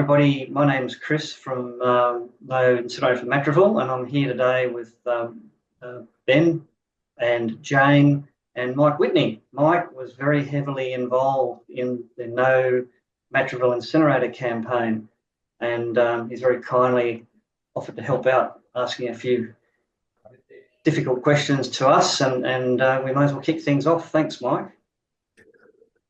everybody. My name's Chris from No Incinerator for Matraville, and I'm here today with Ben and Jane and Mike Whitney. Mike was very heavily involved in the No Matraville Incinerator campaign, and he's very kindly offered to help out, asking a few difficult questions to us, and we might as well kick things off. Thanks, Mike.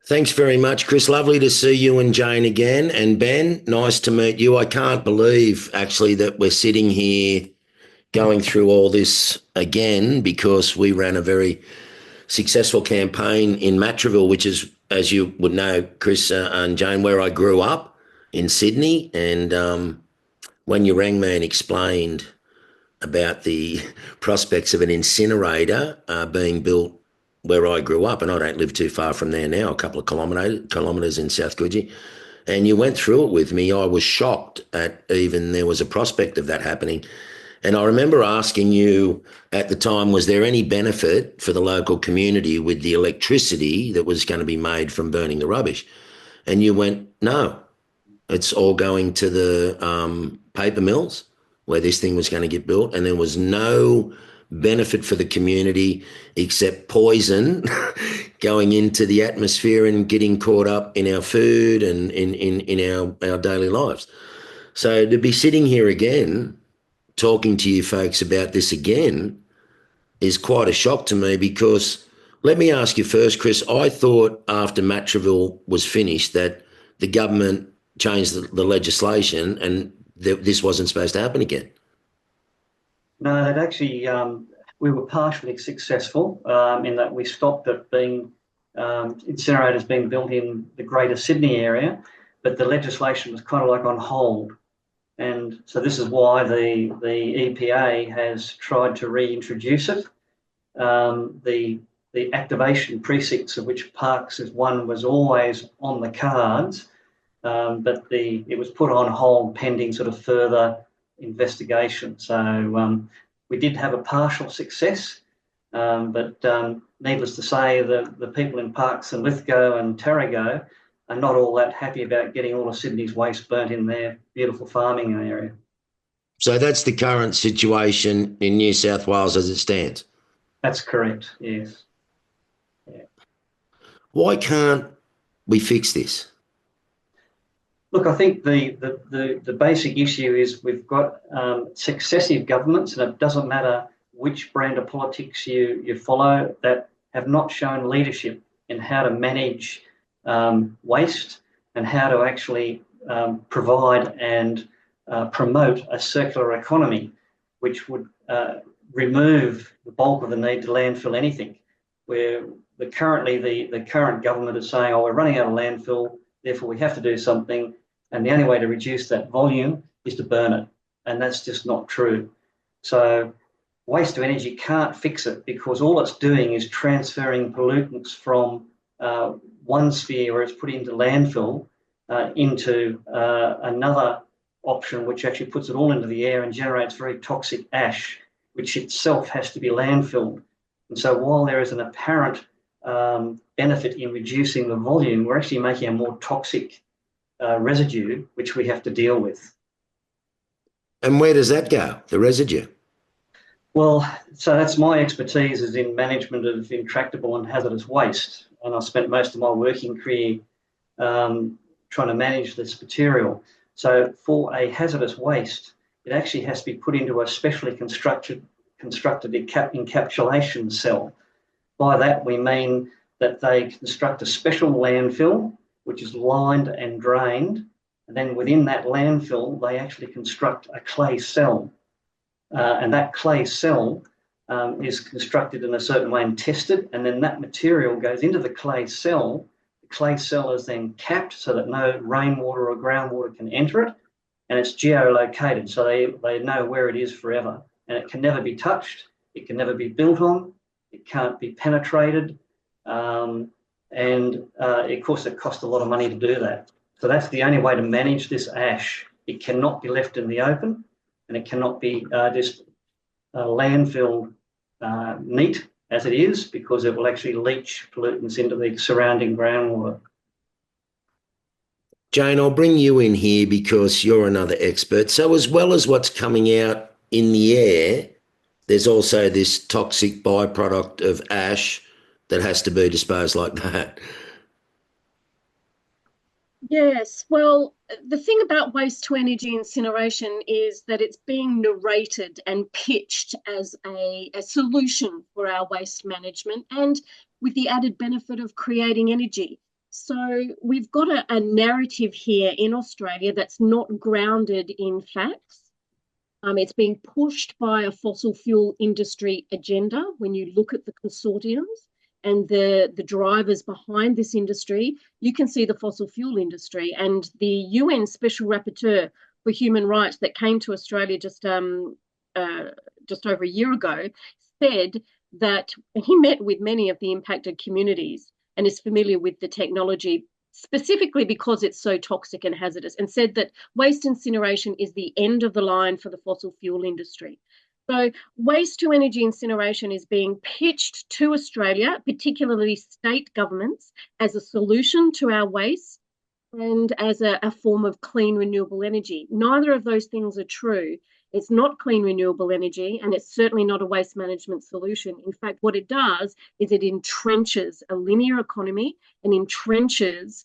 Thanks very much, Chris. Lovely to see you and Jane again. And Ben, nice to meet you. I can't believe, actually, that we're sitting here going through all this again, because we ran a very successful campaign in Matraville, which is, as you would know, Chris and Jane, where I grew up in Sydney. And when you rang me and explained about the prospects of an incinerator being built where I grew up, and I don't live too far from there now, a couple of kilometres in South Coogee, and you went through it with me, I was shocked at even there was a prospect of that happening. And I remember asking you at the time, was there any benefit for the local community with the electricity that was going to be made from burning the rubbish? And you went, no, it's all going to the paper mills where this thing was going to get built, and there was no benefit for the community except poison going into the atmosphere and getting caught up in our food and in our daily lives. So to be sitting here again talking to you folks about this again is quite a shock to me, because let me ask you first, Chris, I thought after Matraville was finished that the government changed the legislation and this wasn't supposed to happen again. No, that actually, we were partially successful in that we stopped it being incinerators being built in the Greater Sydney area, but the legislation was kind of like on hold. And so this is why the EPA has tried to reintroduce it. The activation precincts, of which Parks is one, was always on the cards, but it was put on hold pending sort of further investigation. So we did have a partial success, but needless to say, the people in Parks and Lithgow and Tarago are not all that happy about getting all of Sydney's waste burnt in their beautiful farming area. So that's the current situation in New South Wales as it stands? That's correct, yes. Yeah. Why can't we fix this? Look, I think the basic issue is we've got successive governments, and it doesn't matter which brand of politics you follow, that have not shown leadership in how to manage waste and how to actually provide and promote a circular economy, which would remove the bulk of the need to landfill anything. Where the current government is saying, oh, we're running out of landfill, therefore we have to do something, and the only way to reduce that volume is to burn it, and that's just not true. So waste to energy can't fix it, because all it's doing is transferring pollutants from one sphere where it's put into landfill into another option, which actually puts it all into the air and generates very toxic ash, which itself has to be landfilled. And so while there is an apparent benefit in reducing the volume, we're actually making a more toxic residue, which we have to deal with. And where does that go, the residue? Well, so that's my expertise, is in management of intractable and hazardous waste. And I spent most of my working career trying to manage this material. So for a hazardous waste, it actually has to be put into a specially constructed encapsulation cell. By that, we mean that they construct a special landfill, which is lined and drained. And then within that landfill, they actually construct a clay cell. And that clay cell is constructed in a certain way and tested. And then that material goes into the clay cell. The clay cell is then capped so that no rainwater or groundwater can enter it. And it's geolocated, so they know where it is forever. And it can never be touched. It can never be built on. It can't be penetrated. And of course, it costs a lot of money to do that. So that's the only way to manage this ash. It cannot be left in the open, and it cannot be just landfill neat as it is, because it will actually leach pollutants into the surrounding groundwater. Jane, I'll bring you in here because you're another expert. So, as well as what's coming out in the air, there's also this toxic byproduct of ash that has to be disposed like that. Yes, well, the thing about waste to energy incineration is that it's being narrated and pitched as a solution for our waste management and with the added benefit of creating energy. So we've got a narrative here in Australia that's not grounded in facts. It's being pushed by a fossil fuel industry agenda when you look at the consortiums and the drivers behind this industry. You can see the fossil fuel industry and the UN Special Rapporteur for Human Rights that came to Australia just over a year ago said that he met with many of the impacted communities and is familiar with the technology specifically because it's so toxic and hazardous, and said that waste incineration is the end of the line for the fossil fuel industry. So waste to energy incineration is being pitched to Australia, particularly state governments, as a solution to our waste and as a form of clean renewable energy. Neither of those things are true. It's not clean renewable energy, and it's certainly not a waste management solution. In fact, what it does is it entrenches a linear economy and entrenches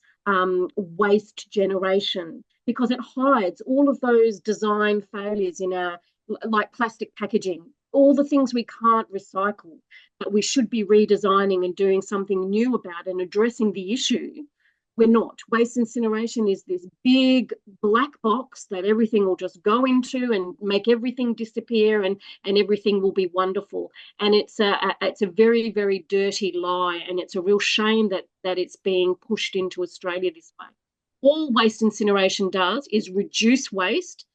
waste generation because it hides all of those design failures in our, like plastic packaging, all the things we can't recycle, that we should be redesigning and doing something new about and addressing the issue. We're not. Waste incineration is this big black box that everything will just go into and make everything disappear, and everything will be wonderful. And it's a very, very dirty lie, and it's a real shame that it's being pushed into Australia this way. All waste incineration does is reduce waste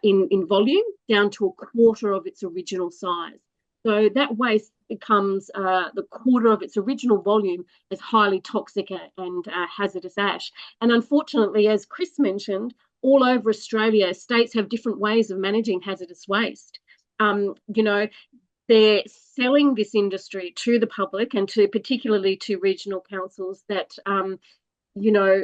in volume down to a quarter of its original size. So that waste becomes the quarter of its original volume as highly toxic and hazardous ash. And unfortunately, as Chris mentioned, all over Australia, states have different ways of managing hazardous waste. You know, they're selling this industry to the public and to particularly to regional councils that, you know,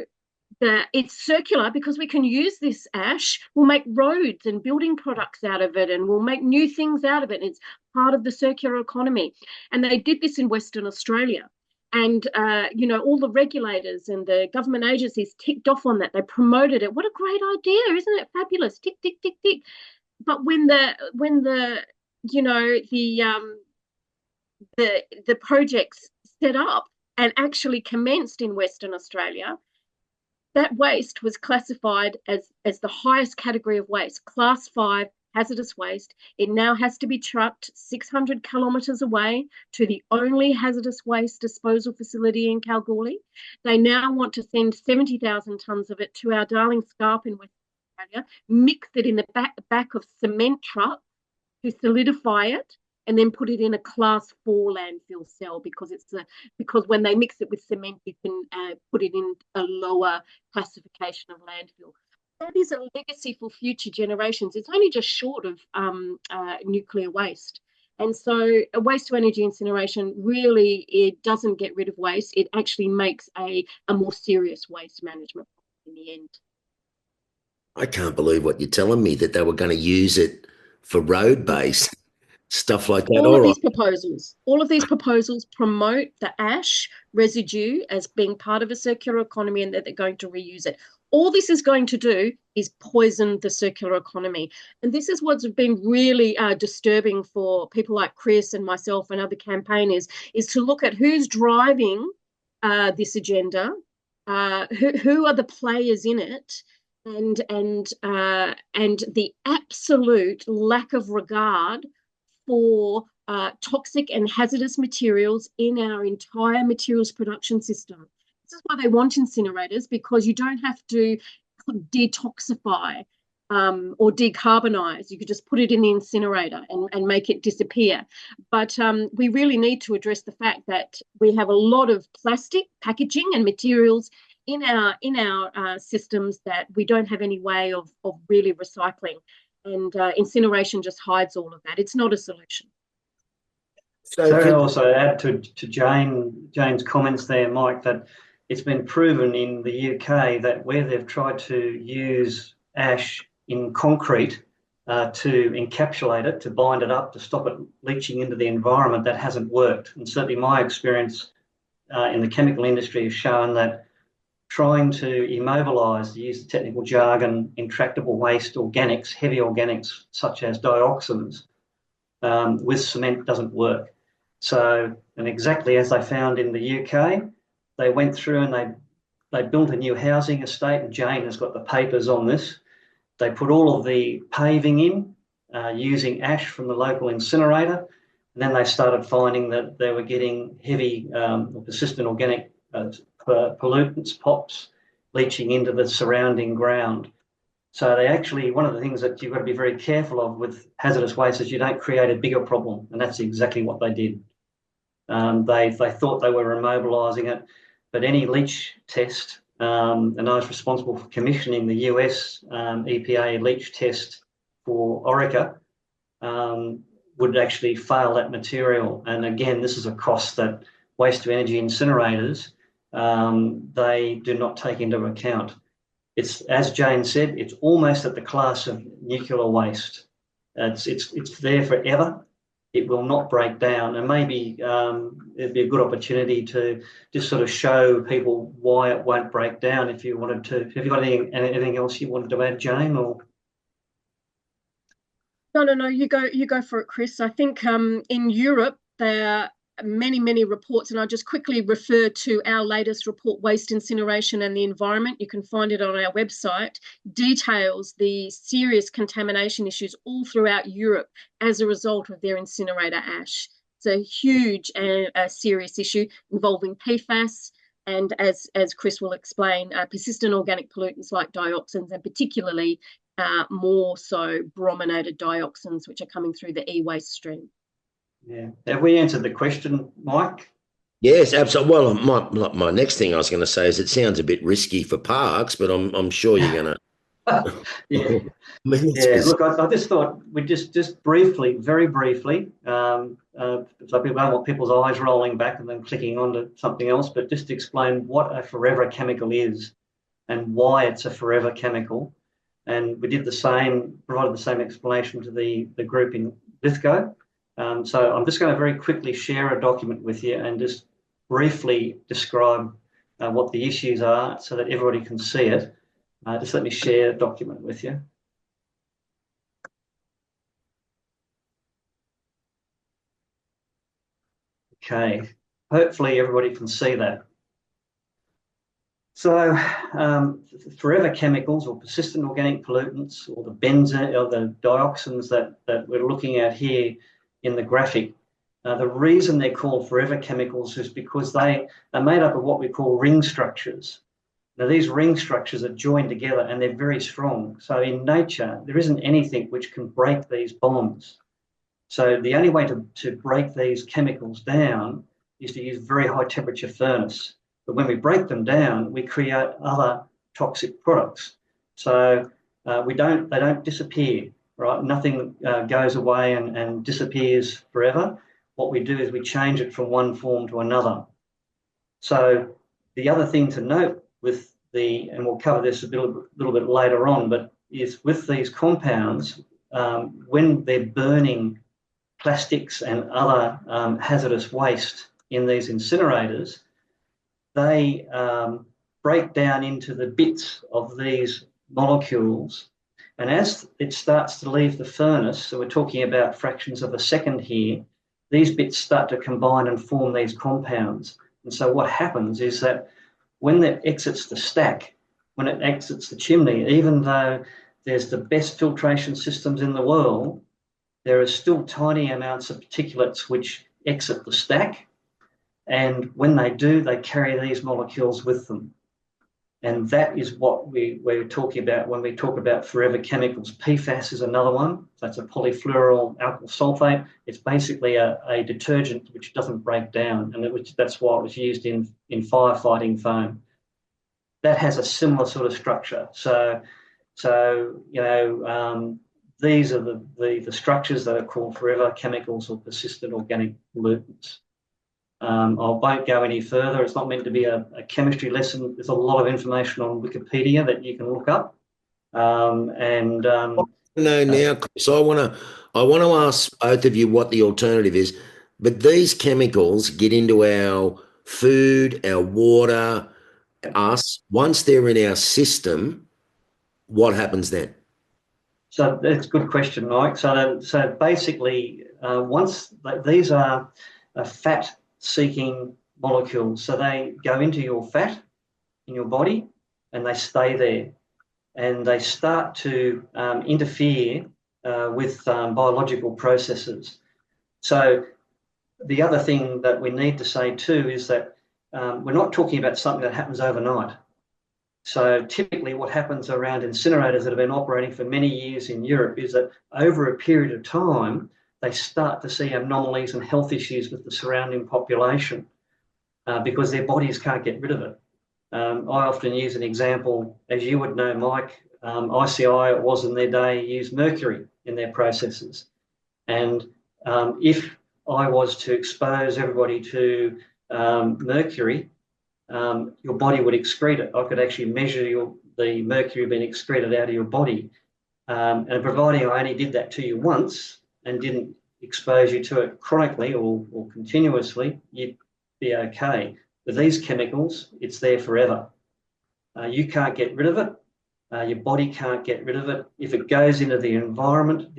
that it's circular because we can use this ash. We'll make roads and building products out of it, and we'll make new things out of it. And it's part of the circular economy. And they did this in Western Australia. And, you know, all the regulators and the government agencies ticked off on that. They promoted it. What a great idea. Isn't it fabulous? Tick, tick, tick, tick. But when the you know, the projects set up and actually commenced in Western Australia, that waste was classified as the highest category of waste, class 5 hazardous waste. It now has to be trucked 600 kilometres away to the only hazardous waste disposal facility in Kalgoorlie. They now want to send 70,000 tonnes of it to our darling Scarp in Western Australia, mix it in the back of cement trucks to solidify it, and then put it in a class 4 landfill cell because when they mix it with cement, you can put it in a lower classification of landfill. That is a legacy for future generations. It's only just short of nuclear waste. And so waste to energy incineration really, it doesn't get rid of waste. It actually makes a more serious waste management in the end. I can't believe what you're telling me, that they were going to use it for road base stuff like that. All of these proposals promote the ash residue as being part of a circular economy and that they're going to reuse it. All this is going to do is poison the circular economy. And this is what's been really disturbing for people like Chris and myself and other campaigners, is to look at who's driving this agenda, who are the players in it, and the absolute lack of regard for toxic and hazardous materials in our entire materials production system. This is why they want incinerators, because you don't have to detoxify or decarbonize. You could just put it in the incinerator and make it disappear. But we really need to address the fact that we have a lot of plastic packaging and materials in our systems that we don't have any way of really recycling. And incineration just hides all of that. It's not a solution. So I also add to Jane's comments there, Mike, that it's been proven in the UK that where they've tried to use ash in concrete to encapsulate it, to bind it up, to stop it leaching into the environment, that hasn't worked. And certainly my experience in the chemical industry has shown that trying to immobilise, to use the technical jargon, intractable waste organics, heavy organics such as dioxins, with cement doesn't work. So, and exactly as they found in the UK, they went through and they built a new housing estate, and Jane has got the papers on this. They put all of the paving in using ash from the local incinerator, and then they started finding that they were getting heavy or persistent organic pollutants, POPs, leaching into the surrounding ground. So they actually, one of the things that you've got to be very careful of with hazardous waste is you don't create a bigger problem, and that's exactly what they did. They thought they were immobilising it, but any leach test, and I was responsible for commissioning the US EPA leach test for Orica, would actually fail that material. And again, this is a cost that waste to energy incinerators, they do not take into account. It's, as Jane said, it's almost at the class of nuclear waste. It's there forever. It will not break down, and maybe it'd be a good opportunity to just sort of show people why it won't break down. If you wanted to, have you got anything else you wanted to add, Jane? Or No. You go for it, Chris. I think in Europe there are many reports, and I'll just quickly refer to our latest report, Waste Incineration and the Environment. You can find it on our website. Details the serious contamination issues all throughout Europe as a result of their incinerator ash. It's a huge and a serious issue involving PFAS, and as Chris will explain, persistent organic pollutants like dioxins, and particularly more so brominated dioxins, which are coming through the e-waste stream. yeah, have we answered the question, Mike? Yes, absolutely. Well, my next thing I was going to say is it sounds a bit risky for parks, but I'm sure you're going to. Yeah. Yeah, look, I just thought we'd just briefly, very briefly, so people don't want people's eyes rolling back and then clicking onto something else, but just explain what a forever chemical is and why it's a forever chemical. And we did the same, provided the same explanation to the group in Lithgow. So I'm just going to very quickly share a document with you and just briefly describe what the issues are so that everybody can see it. Just let me share a document with you. Okay, hopefully everybody can see that. So forever chemicals or persistent organic pollutants, or the benzene or the dioxins that we're looking at here in the graphic, the reason they're called forever chemicals is because they are made up of what we call ring structures. Now, these ring structures are joined together and they're very strong. So in nature, there isn't anything which can break these bonds. So the only way to break these chemicals down is to use very high temperature furnace. But when we break them down, we create other toxic products. So they don't disappear, right? Nothing goes away and disappears forever. What we do is we change it from one form to another. So the other thing to note with and we'll cover this a little bit later on, but is with these compounds, when they're burning plastics and other hazardous waste in these incinerators, they break down into the bits of these molecules. And as it starts to leave the furnace, so we're talking about fractions of a second here, these bits start to combine and form these compounds. And so what happens is that when it exits the stack, when it exits the chimney, even though there's the best filtration systems in the world, there are still tiny amounts of particulates which exit the stack. And when they do, they carry these molecules with them. And that is what we're talking about when we talk about forever chemicals. PFAS is another one. That's a polyfluoral alkyl sulfate. It's basically a detergent which doesn't break down, and that's why it was used in firefighting foam. That has a similar sort of structure. So you know, these are the structures that are called forever chemicals or persistent organic pollutants. I won't go any further. It's not meant to be a chemistry lesson. There's a lot of information on Wikipedia that you can look up. No, now, Chris, I want to ask both of you what the alternative is. But these chemicals get into our food, our water, us. Once they're in our system, what happens then? So that's a good question, Mike. So basically, once these are fat-seeking molecules, so they go into your fat in your body and they stay there, and they start to interfere with biological processes. So the other thing that we need to say too is that we're not talking about something that happens overnight. So typically what happens around incinerators that have been operating for many years in Europe is that over a period of time, they start to see anomalies and health issues with the surrounding population because their bodies can't get rid of it. I often use an example, as you would know, Mike, ICI, it was in their day, used mercury in their processes. And if I was to expose everybody to mercury, your body would excrete it. I could actually measure the mercury being excreted out of your body. And providing I only did that to you once and didn't expose you to it chronically or continuously, you'd be okay. With these chemicals, it's there forever. You can't get rid of it. Your body can't get rid of it. If it goes into the environment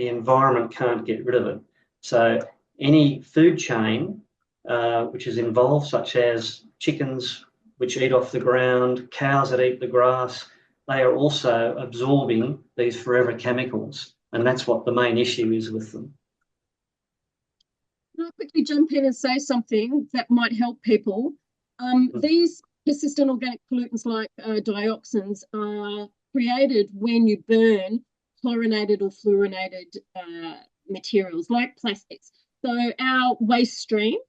can't get rid of it. So any food chain which is involved, such as chickens which eat off the ground, cows that eat the grass, they are also absorbing these forever chemicals. And that's what the main issue is with them. I'll quickly jump in and say something that might help people. These persistent organic pollutants like dioxins are created when you burn chlorinated or fluorinated materials like plastics. So our waste stream,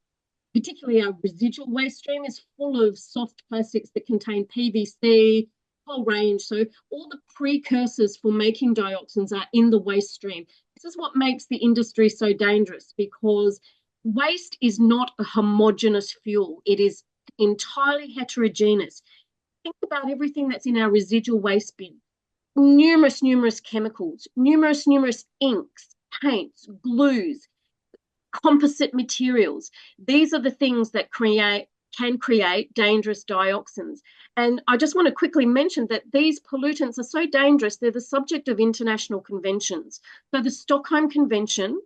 particularly our residual waste stream, is full of soft plastics that contain PVC, whole range. So all the precursors for making dioxins are in the waste stream. This is what makes the industry so dangerous, because waste is not a homogeneous fuel. It is entirely heterogeneous. Think about everything that's in our residual waste bin. Numerous chemicals, numerous inks, paints, glues, composite materials. These are the things that can create dangerous dioxins. And I just want to quickly mention that these pollutants are so dangerous, they're the subject of international conventions. So the Stockholm Convention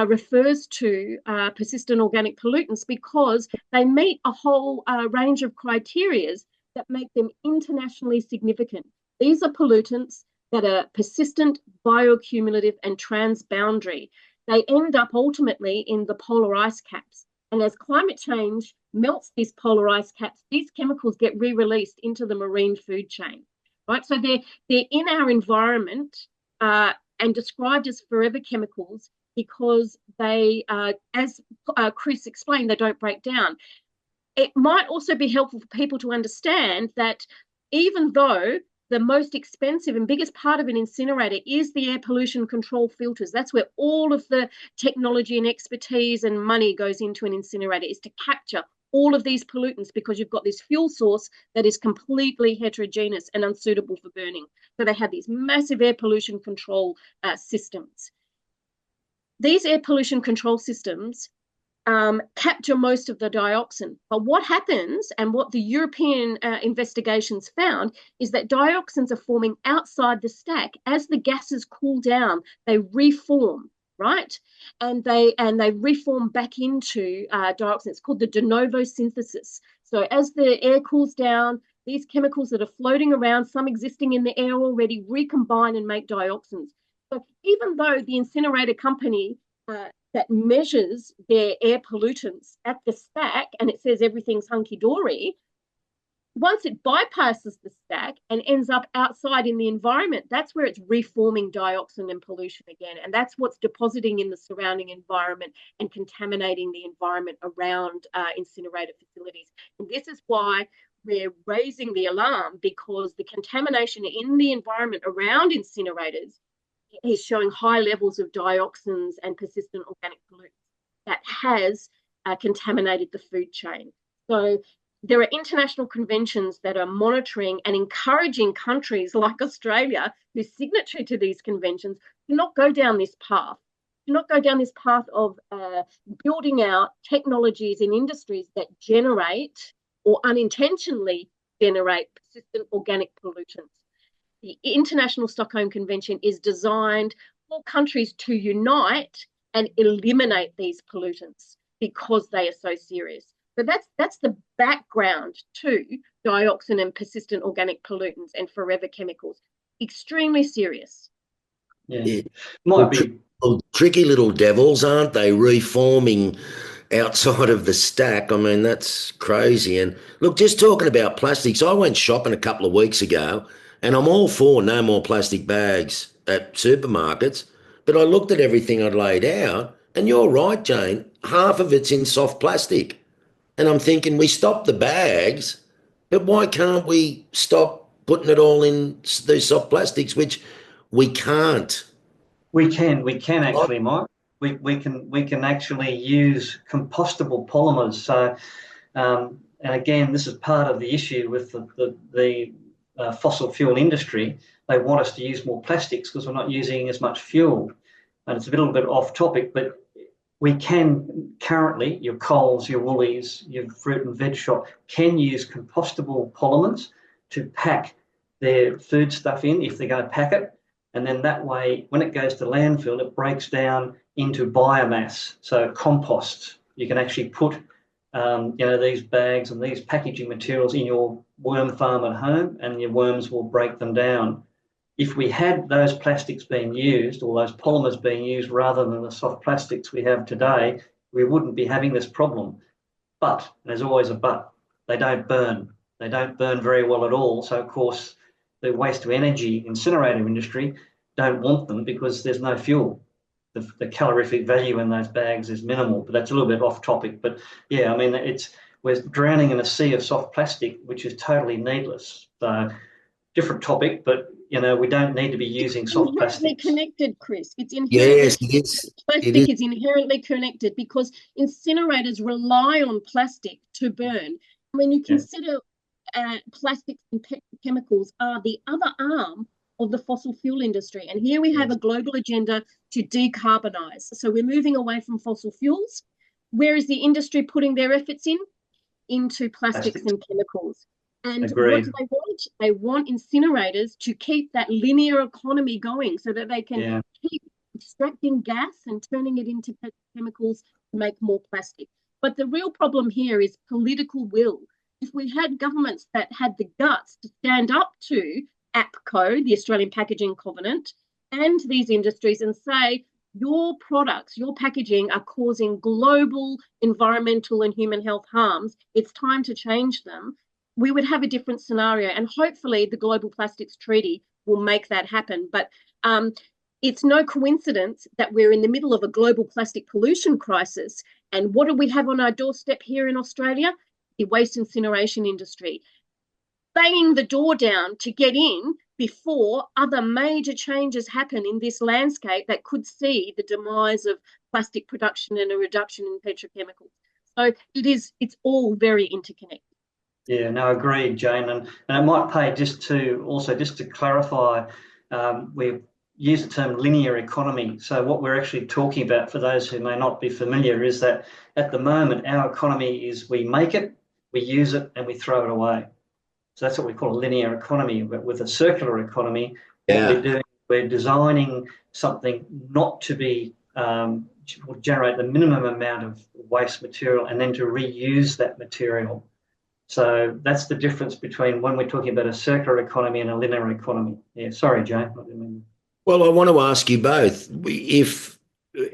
refers to persistent organic pollutants because they meet a whole range of criteria that make them internationally significant. These are pollutants that are persistent, bioaccumulative, and transboundary. They end up ultimately in the polar ice caps. And as climate change melts these polar ice caps, these chemicals get re-released into the marine food chain, right? So they're in our environment and described as forever chemicals because they, as Chris explained, they don't break down. It might also be helpful for people to understand that even though the most expensive and biggest part of an incinerator is the air pollution control filters. That's where all of the technology and expertise and money goes into an incinerator, is to capture all of these pollutants, because you've got this fuel source that is completely heterogeneous and unsuitable for burning. So they have these massive air pollution control systems. These air pollution control systems capture most of the dioxin. But what happens, and what the European investigations found, is that dioxins are forming outside the stack. As the gases cool down, they reform, right? And they reform back into dioxin. It's called the de novo synthesis. So as the air cools down, these chemicals that are floating around, some existing in the air already, recombine and make dioxins. So even though the incinerator company that measures their air pollutants at the stack and it says everything's hunky-dory, once it bypasses the stack and ends up outside in the environment, that's where it's reforming dioxin and pollution again. And that's what's depositing in the surrounding environment and contaminating the environment around incinerator facilities. And this is why we're raising the alarm, because the contamination in the environment around incinerators is showing high levels of dioxins and persistent organic pollutants that has contaminated the food chain. So there are international conventions that are monitoring and encouraging countries like Australia, who's signatory to these conventions, to not go down this path. Do not go down this path of building out technologies in industries that generate or unintentionally generate persistent organic pollutants. The International Stockholm Convention is designed for countries to unite and eliminate these pollutants because they are so serious. So that's the background to dioxin and persistent organic pollutants and forever chemicals. Extremely serious. Yeah. Might be. Tricky little devils, aren't they? Reforming outside of the stack. I mean, that's crazy. And look, just talking about plastics, I went shopping a couple of weeks ago and I'm all for no more plastic bags at supermarkets. But I looked at everything I'd laid out and you're right, Jane, half of it's in soft plastic. And I'm thinking we stop the bags, but why can't we stop putting it all in these soft plastics, which we can't? We can actually, Mike. We can actually use compostable polymers. So, and again, this is part of the issue with the fossil fuel industry. They want us to use more plastics because we're not using as much fuel. And it's a little bit off topic, but we can currently, your Coles, your Woolies, your fruit and veg shop can use compostable polymers to pack their food stuff in if they're going to pack it. And then that way, when it goes to landfill, it breaks down into biomass. So compost, you can actually put, these bags and these packaging materials in your worm farm at home, and your worms will break them down. If we had those plastics being used, or those polymers being used rather than the soft plastics we have today, we wouldn't be having this problem. But there's always a but. They don't burn. They don't burn very well at all. So, of course, the waste to energy incinerator industry don't want them because there's no fuel. The calorific value in those bags is minimal, but that's a little bit off topic. But yeah, I mean, we're drowning in a sea of soft plastic, which is totally needless. So different topic, but we don't need to be using soft plastic. It's inherently connected, Chris. It's inherently yes, it is. Plastic is inherently connected because incinerators rely on plastic to burn. When you consider plastics and petrochemicals are the other arm of the fossil fuel industry. And here we have a global agenda to decarbonize. So we're moving away from fossil fuels. Where is the industry putting their efforts in? Into plastics and chemicals. And Agreed. what do they want? They want incinerators to keep that linear economy going so that they can keep extracting gas and turning it into petrochemicals to make more plastic. But the real problem here is political will. If we had governments that had the guts to stand up to APCO, the Australian Packaging Covenant, and these industries and say, your products, your packaging are causing global environmental and human health harms, it's time to change them, we would have a different scenario. And hopefully the Global Plastics Treaty will make that happen. But it's no coincidence that we're in the middle of a global plastic pollution crisis. And what do we have on our doorstep here in Australia? The waste incineration industry, banging the door down to get in before other major changes happen in this landscape that could see the demise of plastic production and a reduction in petrochemicals. So it's all very interconnected. Yeah, no, agreed, Jane. And it might pay just to clarify, we've used the term linear economy. So what we're actually talking about, for those who may not be familiar, is that at the moment our economy is we make it, we use it, and we throw it away. So that's what we call a linear economy. But with a circular economy, what we're doing, we're designing something not to be generate the minimum amount of waste material and then to reuse that material. So that's the difference between when we're talking about a circular economy and a linear economy. Yeah, sorry, Jane. Well, I want to ask you both,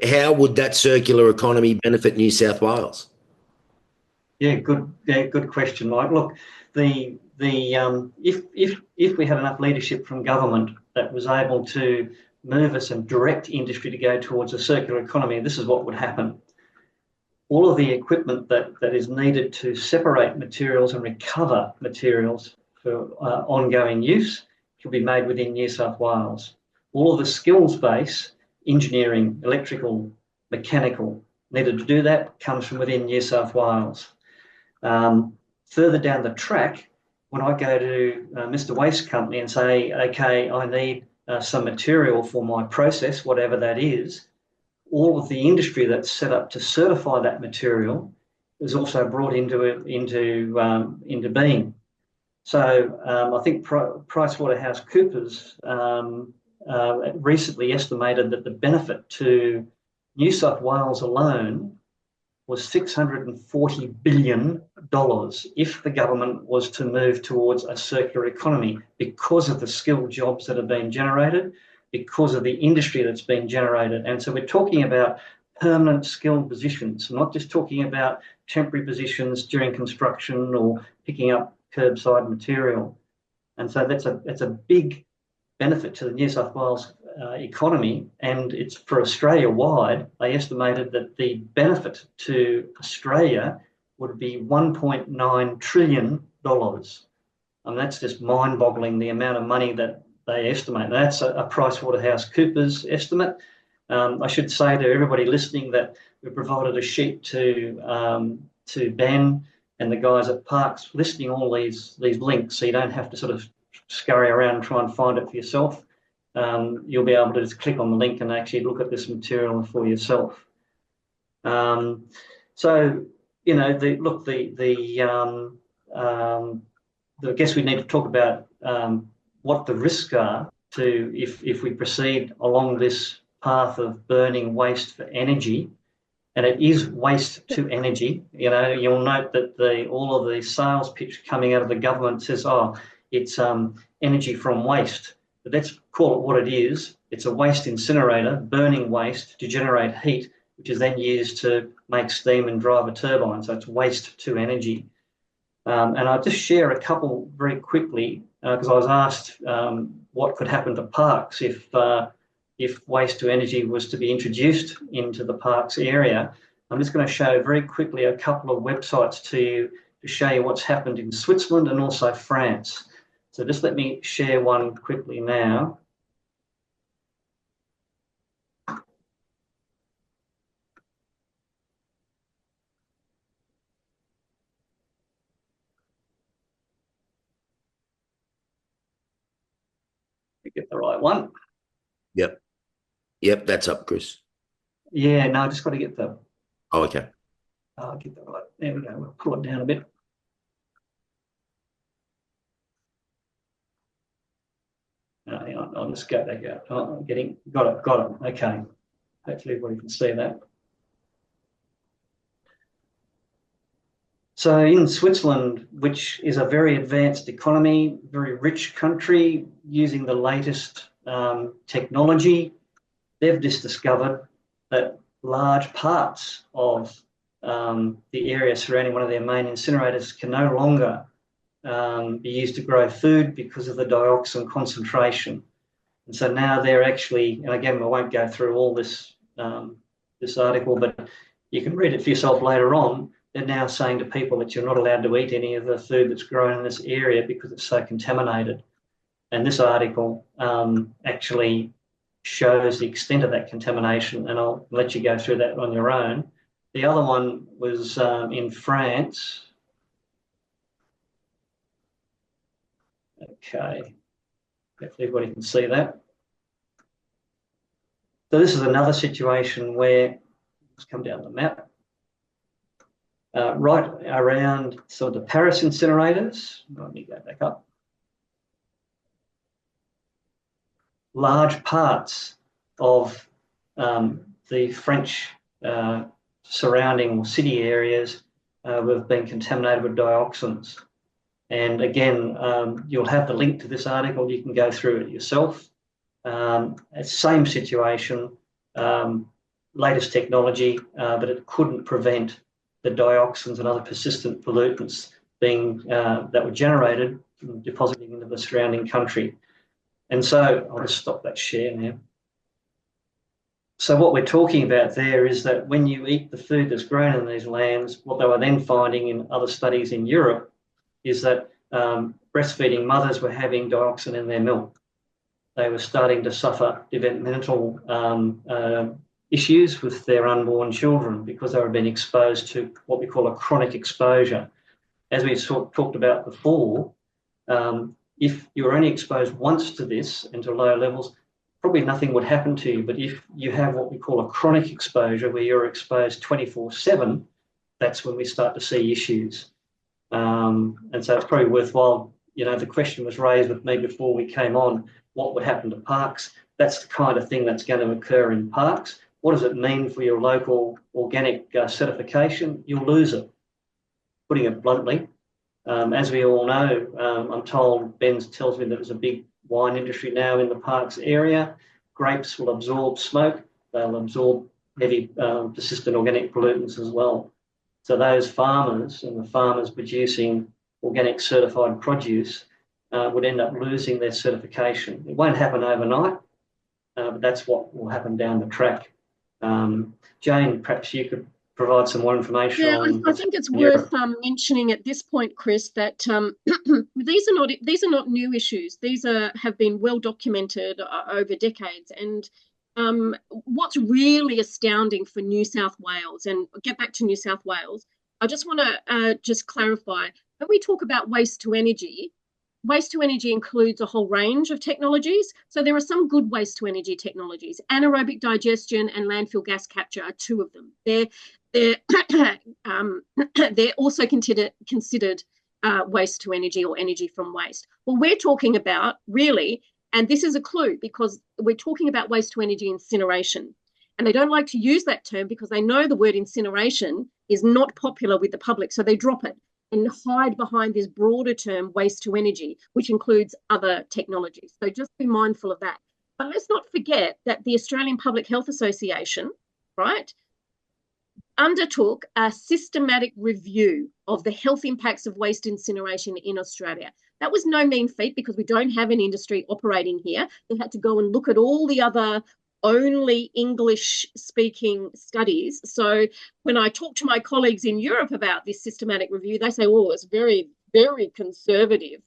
how would that circular economy benefit New South Wales? Yeah, good question, Mike. Look, if we had enough leadership from government that was able to move us and direct industry to go towards a circular economy, this is what would happen. All of the equipment that is needed to separate materials and recover materials for ongoing use can be made within New South Wales. All of the skills base, engineering, electrical, mechanical, needed to do that comes from within New South Wales. Further down the track, when I go to Mr. Waste Company and say, okay, I need some material for my process, whatever that is, all of the industry that's set up to certify that material is also brought into being. So I think PricewaterhouseCoopers recently estimated that the benefit to New South Wales alone was $640 billion if the government was to move towards a circular economy, because of the skilled jobs that have been generated, because of the industry that's been generated. And so we're talking about permanent skilled positions, not just talking about temporary positions during construction or picking up curbside material. And so that's a big benefit to the New South Wales economy, and it's for Australia wide. They estimated that the benefit to Australia would be $1.9 trillion. And that's just mind-boggling, the amount of money that they estimate. That's a PricewaterhouseCoopers estimate. I should say to everybody listening that we provided a sheet to Ben and the guys at Parks listing all these links, so you don't have to sort of scurry around and try and find it for yourself. You'll be able to just click on the link and actually look at this material for yourself. So, you know, I guess we need to talk about what the risks are to if we proceed along this path of burning waste for energy. And it is waste to energy. You know, you'll note that all of the sales pitch coming out of the government says, oh, it's energy from waste. But let's call it what it is. It's a waste incinerator, burning waste to generate heat, which is then used to make steam and drive a turbine. So it's waste to energy. And I'll just share a couple very quickly, because I was asked what could happen to parks if waste to energy was to be introduced into the parks area. I'm just going to show very quickly a couple of websites to you to show you what's happened in Switzerland and also France. So just let me share one quickly now. Get the right one. Yep, that's up, Chris. Yeah, no, I just got to get the... Oh, okay. I'll get the right... There we go. We'll pull it down a bit. Hang on, I'll just go back out. Oh, got it. Okay. Hopefully everybody can see that. So in Switzerland, which is a very advanced economy, very rich country, using the latest technology, they've just discovered that large parts of the area surrounding one of their main incinerators can no longer be used to grow food because of the dioxin concentration. And so now they're actually, and again, I won't go through all this article, but you can read it for yourself later on. They're now saying to people that you're not allowed to eat any of the food that's grown in this area because it's so contaminated. And this article actually shows the extent of that contamination, and I'll let you go through that on your own. The other one was in France. Okay, hopefully everybody can see that. So this is another situation where, let's come down the map, right around sort of the Paris incinerators. Let me go back up. Large parts of the French surrounding city areas have been contaminated with dioxins. And again, you'll have the link to this article. You can go through it yourself. Same situation, latest technology, but it couldn't prevent the dioxins and other persistent pollutants being that were generated from depositing into the surrounding country. And so I'll just stop that share now. So what we're talking about there is that when you eat the food that's grown in these lands, what they were then finding in other studies in Europe is that breastfeeding mothers were having dioxin in their milk. They were starting to suffer developmental issues with their unborn children because they were being exposed to what we call a chronic exposure. As we talked about before, if you're only exposed once to this and to low levels, probably nothing would happen to you. But if you have what we call a chronic exposure, where you're exposed 24/7, that's when we start to see issues. And so it's probably worthwhile, the question was raised with me before we came on, what would happen to parks? That's the kind of thing that's going to occur in parks. What does it mean for your local organic certification? You'll lose it, putting it bluntly. As we all know, I'm told, Ben tells me that there's a big wine industry now in the parks area. Grapes will absorb smoke. They'll absorb heavy persistent organic pollutants as well. So those farmers and the farmers producing organic certified produce would end up losing their certification. It won't happen overnight, but that's what will happen down the track. Jane, perhaps you could provide some more information on. I think it's worth mentioning at this point, Chris, that these are not new issues. These have been well documented over decades. And what's really astounding for New South Wales, and I'll get back to New South Wales, I just want to just clarify, when we talk about waste to energy includes a whole range of technologies. So there are some good waste to energy technologies. Anaerobic digestion and landfill gas capture are two of them. They're also considered waste to energy or energy from waste. Well, we're talking about really, and this is a clue because we're talking about waste to energy incineration. And they don't like to use that term because they know the word incineration is not popular with the public, so they drop it and hide behind this broader term, waste to energy, which includes other technologies. So just be mindful of that. But let's not forget that the Australian Public Health Association, right, undertook a systematic review of the health impacts of waste incineration in Australia. That was no mean feat because we don't have an industry operating here. They had to go and look at all the other only English-speaking studies. So when I talk to my colleagues in Europe about this systematic review, they say, oh, it's very, very conservative.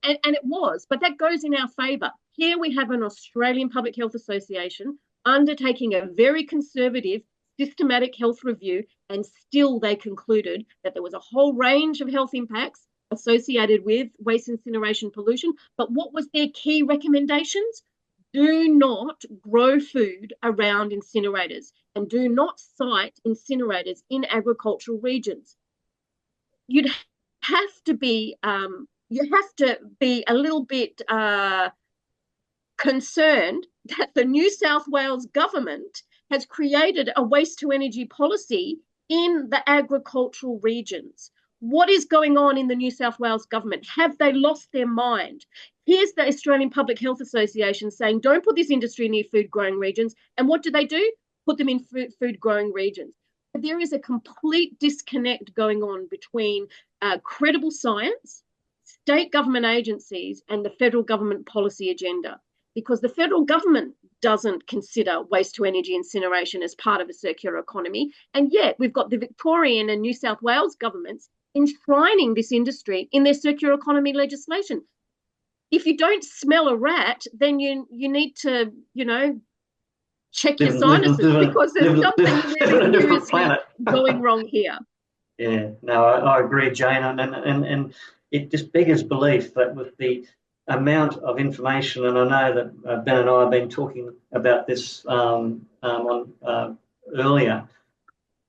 And it was, but that goes in our favour. Here we have an Australian Public Health Association undertaking a very conservative systematic health review, and still they concluded that there was a whole range of health impacts associated with waste incineration pollution. But what was their key recommendations? Do not grow food around incinerators and do not site incinerators in agricultural regions. You'd have to be a little bit concerned that the New South Wales government has created a waste to energy policy in the agricultural regions. What is going on in the New South Wales government? Have they lost their mind? Here's the Australian Public Health Association saying, don't put this industry near food growing regions. And what do? Put them in food growing regions. But there is a complete disconnect going on between credible science, state government agencies, and the federal government policy agenda. Because the federal government doesn't consider waste to energy incineration as part of a circular economy. And yet we've got the Victorian and New South Wales governments enshrining this industry in their circular economy legislation. If you don't smell a rat, then you need to, check your sinuses because there's something really seriously going wrong here. Yeah, no, I agree, Jane. And it just beggars belief that with the amount of information, and I know that Ben and I have been talking about this earlier,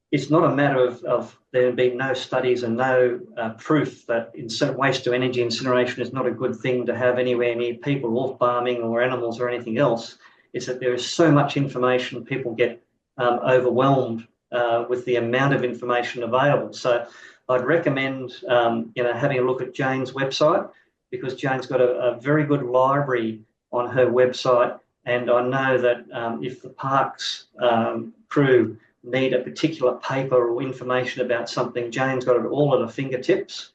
it's not a matter of there being no studies and no proof that waste to energy incineration is not a good thing to have anywhere near people or farming or animals or anything else. It's that there is so much information, people get overwhelmed with the amount of information available. So I'd recommend having a look at Jane's website, because Jane's got a very good library on her website. And I know that if the parks crew need a particular paper or information about something, Jane's got it all at her fingertips.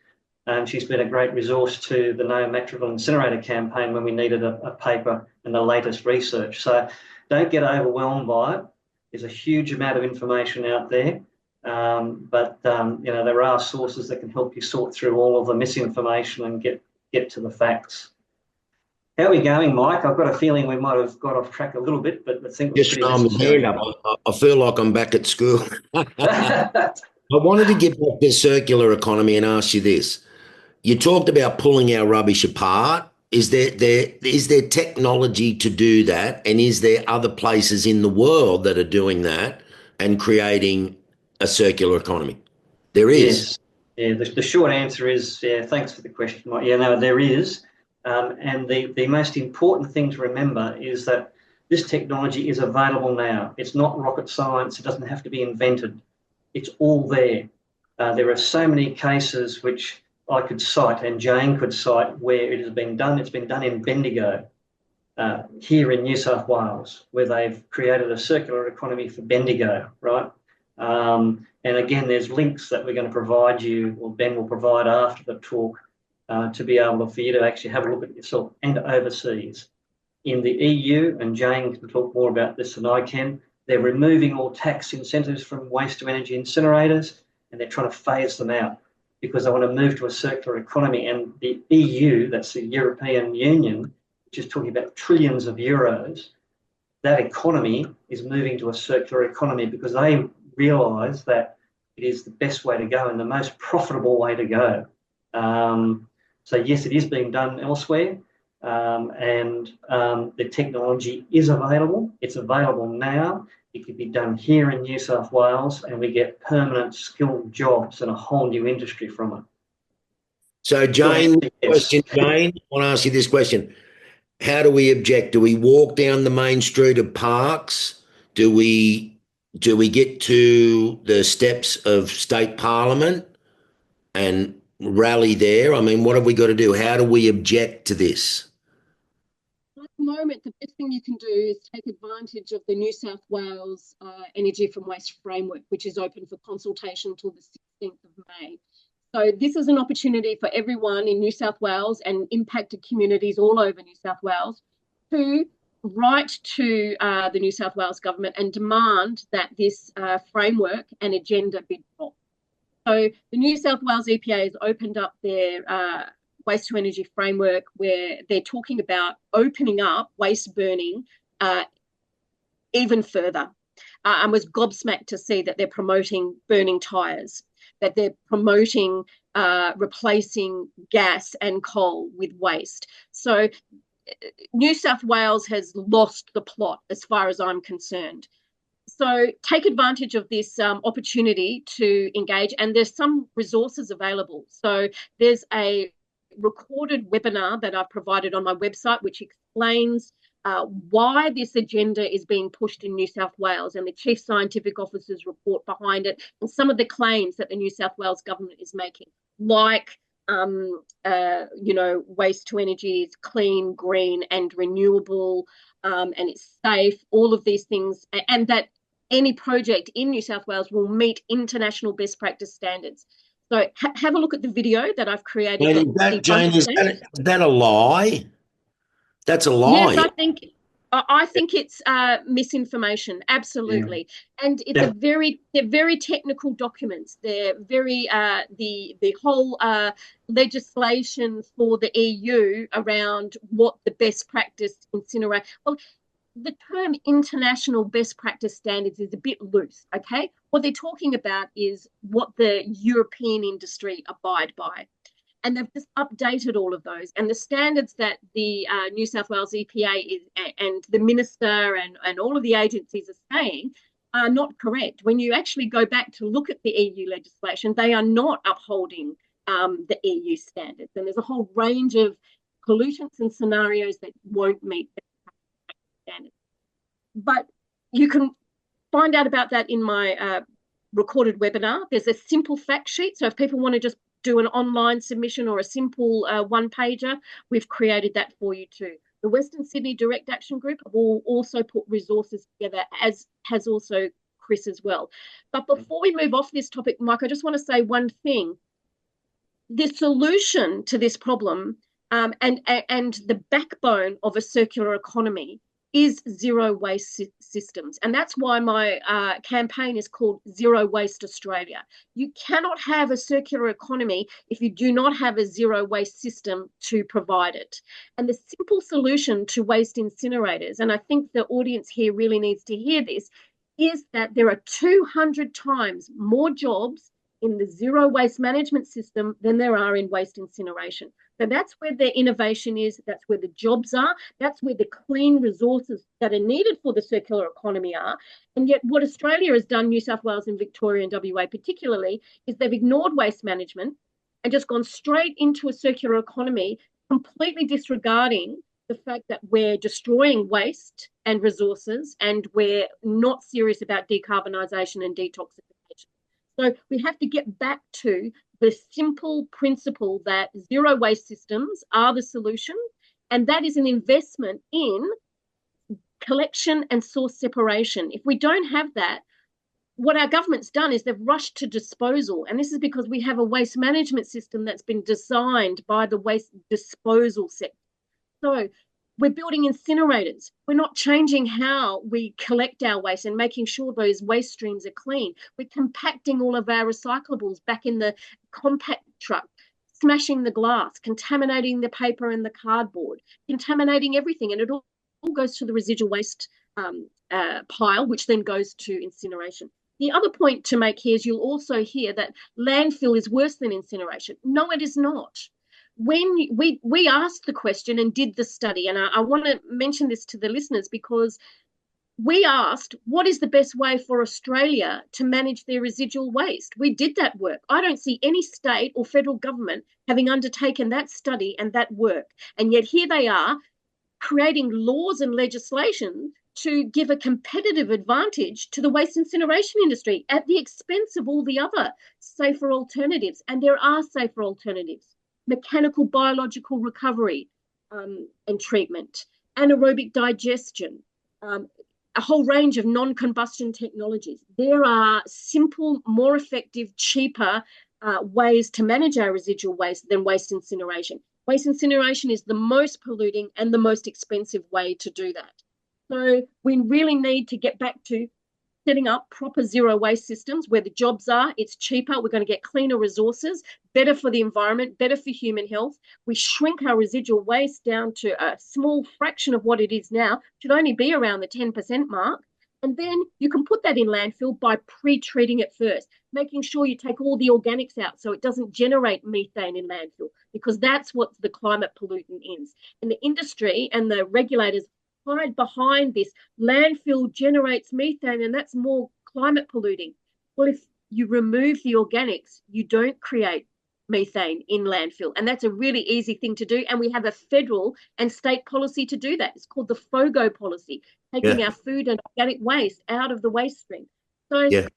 And she's been a great resource to the No Matraville Incinerator campaign when we needed a paper and the latest research. So don't get overwhelmed by it. There's a huge amount of information out there. But there are sources that can help you sort through all of the misinformation and get to the facts. How are we going, Mike? I've got a feeling we might have got off track a little bit, but I think it was Just pretty throwing my necessary. hand up. I feel like I'm back at school. I wanted to get back to the circular economy and ask you this. You talked about pulling our rubbish apart. Is there technology to do that? And is there other places in the world that are doing that and creating a circular economy? There is. Yes. Yeah, the short answer is, yeah, thanks for the question, Mike. Yeah, no, there is. And the most important thing to remember is that this technology is available now. It's not rocket science. It doesn't have to be invented. It's all there. There are so many cases which I could cite and Jane could cite where it has been done. It's been done in Bendigo, here in New South Wales, where they've created a circular economy for Bendigo, right? And again, there's links that we're going to provide you, or Ben will provide after the talk, to be able for you to actually have a look at it yourself, and overseas. In the EU, and Jane can talk more about this than I can, they're removing all tax incentives from waste to energy incinerators, and they're trying to phase them out because they want to move to a circular economy. And the EU, that's the European Union, which is talking about trillions of euros, that economy is moving to a circular economy because they realise that it is the best way to go and the most profitable way to go. So yes, it is being done elsewhere, and the technology is available. It's available now. It could be done here in New South Wales, and we get permanent skilled jobs and a whole new industry from it. So, Jane, question, Jane, I want to ask you this question. How do we object? Do we walk down the main street of Parks? Do we get to the steps of State Parliament and rally there? I mean, what have we got to do? How do we object to this? At the moment, the best thing you can do is take advantage of the New South Wales Energy from Waste Framework, which is open for consultation until the 16th of May. So this is an opportunity for everyone in New South Wales and impacted communities all over New South Wales to write to the New South Wales government and demand that this framework and agenda be dropped. So the New South Wales EPA has opened up their waste to energy framework where they're talking about opening up waste burning even further. I was gobsmacked to see that they're promoting burning tyres, that they're promoting replacing gas and coal with waste. So New South Wales has lost the plot as far as I'm concerned. So take advantage of this opportunity to engage, and there's some resources available. So there's a recorded webinar that I've provided on my website, which explains why this agenda is being pushed in New South Wales and the Chief Scientific Officer's report behind it, and some of the claims that the New South Wales government is making, like waste to energy is clean, green and renewable, and it's safe, all of these things, and that any project in New South Wales will meet international best practice standards. So have a look at the video that I've created. Jane, is that a lie? That's a lie. Yes, I think it's misinformation. Absolutely, and it's they're very technical documents. They're very the whole legislation for the EU around what the best practice incinerator. Well, the term international best practice standards is a bit loose. Okay, what they're talking about is what the European industry abide by. And they've just updated all of those. And the standards that the New South Wales EPA is, and the minister and all of the agencies are saying are not correct. When you actually go back to look at the EU legislation, they are not upholding the EU standards. And there's a whole range of pollutants and scenarios that won't meet the standards. But you can find out about that in my recorded webinar. There's a simple fact sheet. So if people want to just do an online submission or a simple one-pager, we've created that for you too. The Western Sydney Direct Action Group will also put resources together, as has also Chris as well. But before we move off this topic, Mike, I just want to say one thing. The solution to this problem and the backbone of a circular economy is zero waste systems. And that's why my campaign is called Zero Waste Australia. You cannot have a circular economy if you do not have a zero waste system to provide it. And the simple solution to waste incinerators, and I think the audience here really needs to hear this, is that there are 200 times more jobs in the zero waste management system than there are in waste incineration. So that's where the innovation is, that's where the jobs are, that's where the clean resources that are needed for the circular economy are. And yet what Australia has done, New South Wales and Victoria and WA particularly, is they've ignored waste management and just gone straight into a circular economy, completely disregarding the fact that we're destroying waste and resources and we're not serious about decarbonisation and detoxification. So we have to get back to the simple principle that zero waste systems are the solution, and that is an investment in collection and source separation. If we don't have that, what our government's done is they've rushed to disposal, and this is because we have a waste management system that's been designed by the waste disposal sector. So we're building incinerators. We're not changing how we collect our waste and making sure those waste streams are clean. We're compacting all of our recyclables back in the compact truck, smashing the glass, contaminating the paper and the cardboard, contaminating everything. And it all goes to the residual waste pile, which then goes to incineration. The other point to make here is you'll also hear that landfill is worse than incineration. No, it is not. When we asked the question and did the study, and I want to mention this to the listeners because we asked, what is the best way for Australia to manage their residual waste? We did that work. I don't see any state or federal government having undertaken that study and that work. And yet here they are creating laws and legislation to give a competitive advantage to the waste incineration industry at the expense of all the other safer alternatives. And there are safer alternatives. Mechanical biological recovery and treatment, anaerobic digestion, a whole range of non-combustion technologies. There are simple, more effective, cheaper ways to manage our residual waste than waste incineration. Waste incineration is the most polluting and the most expensive way to do that. So we really need to get back to setting up proper zero waste systems where the jobs are, it's cheaper, we're going to get cleaner resources, better for the environment, better for human health. We shrink our residual waste down to a small fraction of what it is now, should only be around the 10% mark. And then you can put that in landfill by pre-treating it first, making sure you take all the organics out so it doesn't generate methane in landfill, because that's what the climate pollutant is. And the industry and the regulators hide behind this. Landfill generates methane and that's more climate polluting. Well, if you remove the organics, you don't create methane in landfill. And that's a really easy thing to do. And we have a federal and state policy to do that. It's called the FOGO policy, taking our food and organic waste out of the waste stream. So if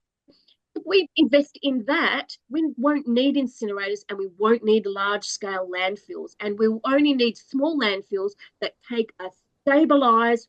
we invest in that, we won't need incinerators and we won't need large-scale landfills. And we'll only need small landfills that take a stabilized,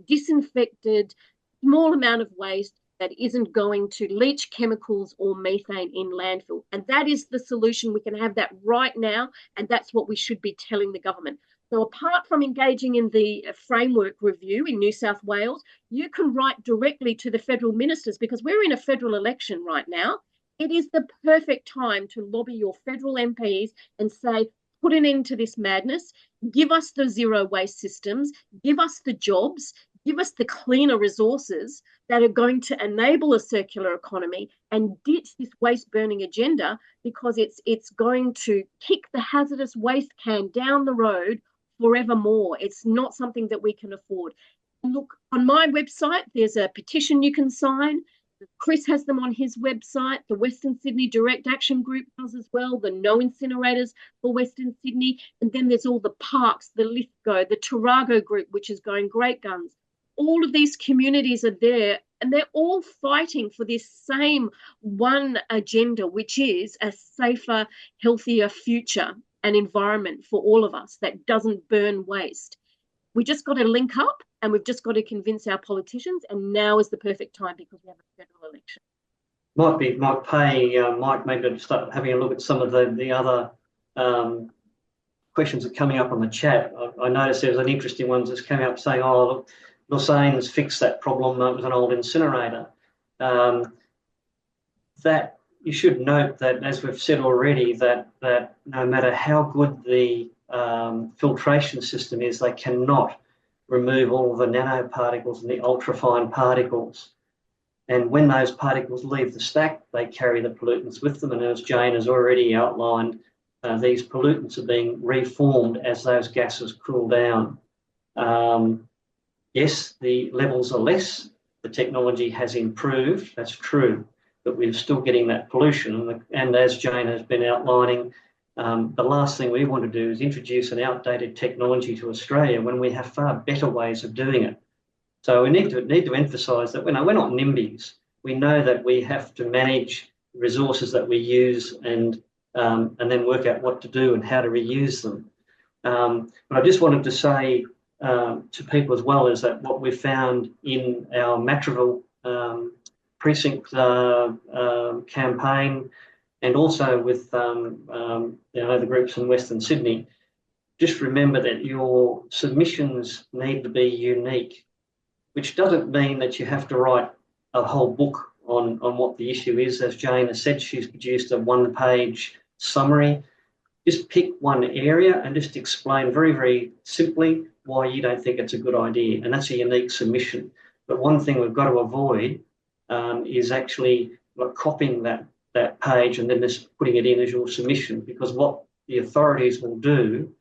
disinfected, small amount of waste that isn't going to leach chemicals or methane in landfill. And that is the solution. We can have that right now, and that's what we should be telling the government. So apart from engaging in the framework review in New South Wales, you can write directly to the federal ministers, because we're in a federal election right now. It is the perfect time to lobby your federal MPs and say, put an end to this madness, give us the zero waste systems, give us the jobs, give us the cleaner resources that are going to enable a circular economy, and ditch this waste burning agenda, because it's going to kick the hazardous waste can down the road forevermore. It's not something that we can afford. Look, on my website, there's a petition you can sign. Chris has them on his website. The Western Sydney Direct Action Group does as well, the No Incinerators for Western Sydney. And then there's all the parks, the Lithgow, the Tarago Group, which is going great guns. All of these communities are there, and they're all fighting for this same one agenda, which is a safer, healthier future and environment for all of us that doesn't burn waste. We just got to link up, and we've just got to convince our politicians, and now is the perfect time because we have a federal election. Might pay Mike maybe to start having a look at some of the other questions are coming up on the chat. I noticed there was an interesting one that's coming up saying, "Oh, look, Lausanne's fixed that problem. It was an old incinerator." That you should note that, as we've said already, that no matter how good the filtration system is, they cannot remove all of the nanoparticles and the ultrafine particles. And when those particles leave the stack, they carry the pollutants with them. And as Jane has already outlined, these pollutants are being reformed as those gases cool down. Yes, the levels are less. The technology has improved. That's true. But we're still getting that pollution. And as Jane has been outlining, the last thing we want to do is introduce an outdated technology to Australia when we have far better ways of doing it. So we need to emphasise that we're not NIMBYs. We know that we have to manage resources that we use and then work out what to do and how to reuse them. But I just wanted to say to people as well is that what we found in our Matraville precinct campaign, and also with the groups in Western Sydney, just remember that your submissions need to be unique, which doesn't mean that you have to write a whole book on what the issue is. As Jane has said, she's produced a one-page summary. Just pick one area and just explain very, very simply why you don't think it's a good idea, and that's a unique submission. But one thing we've got to avoid is actually copying that page and then just putting it in as your submission, because what the authorities will do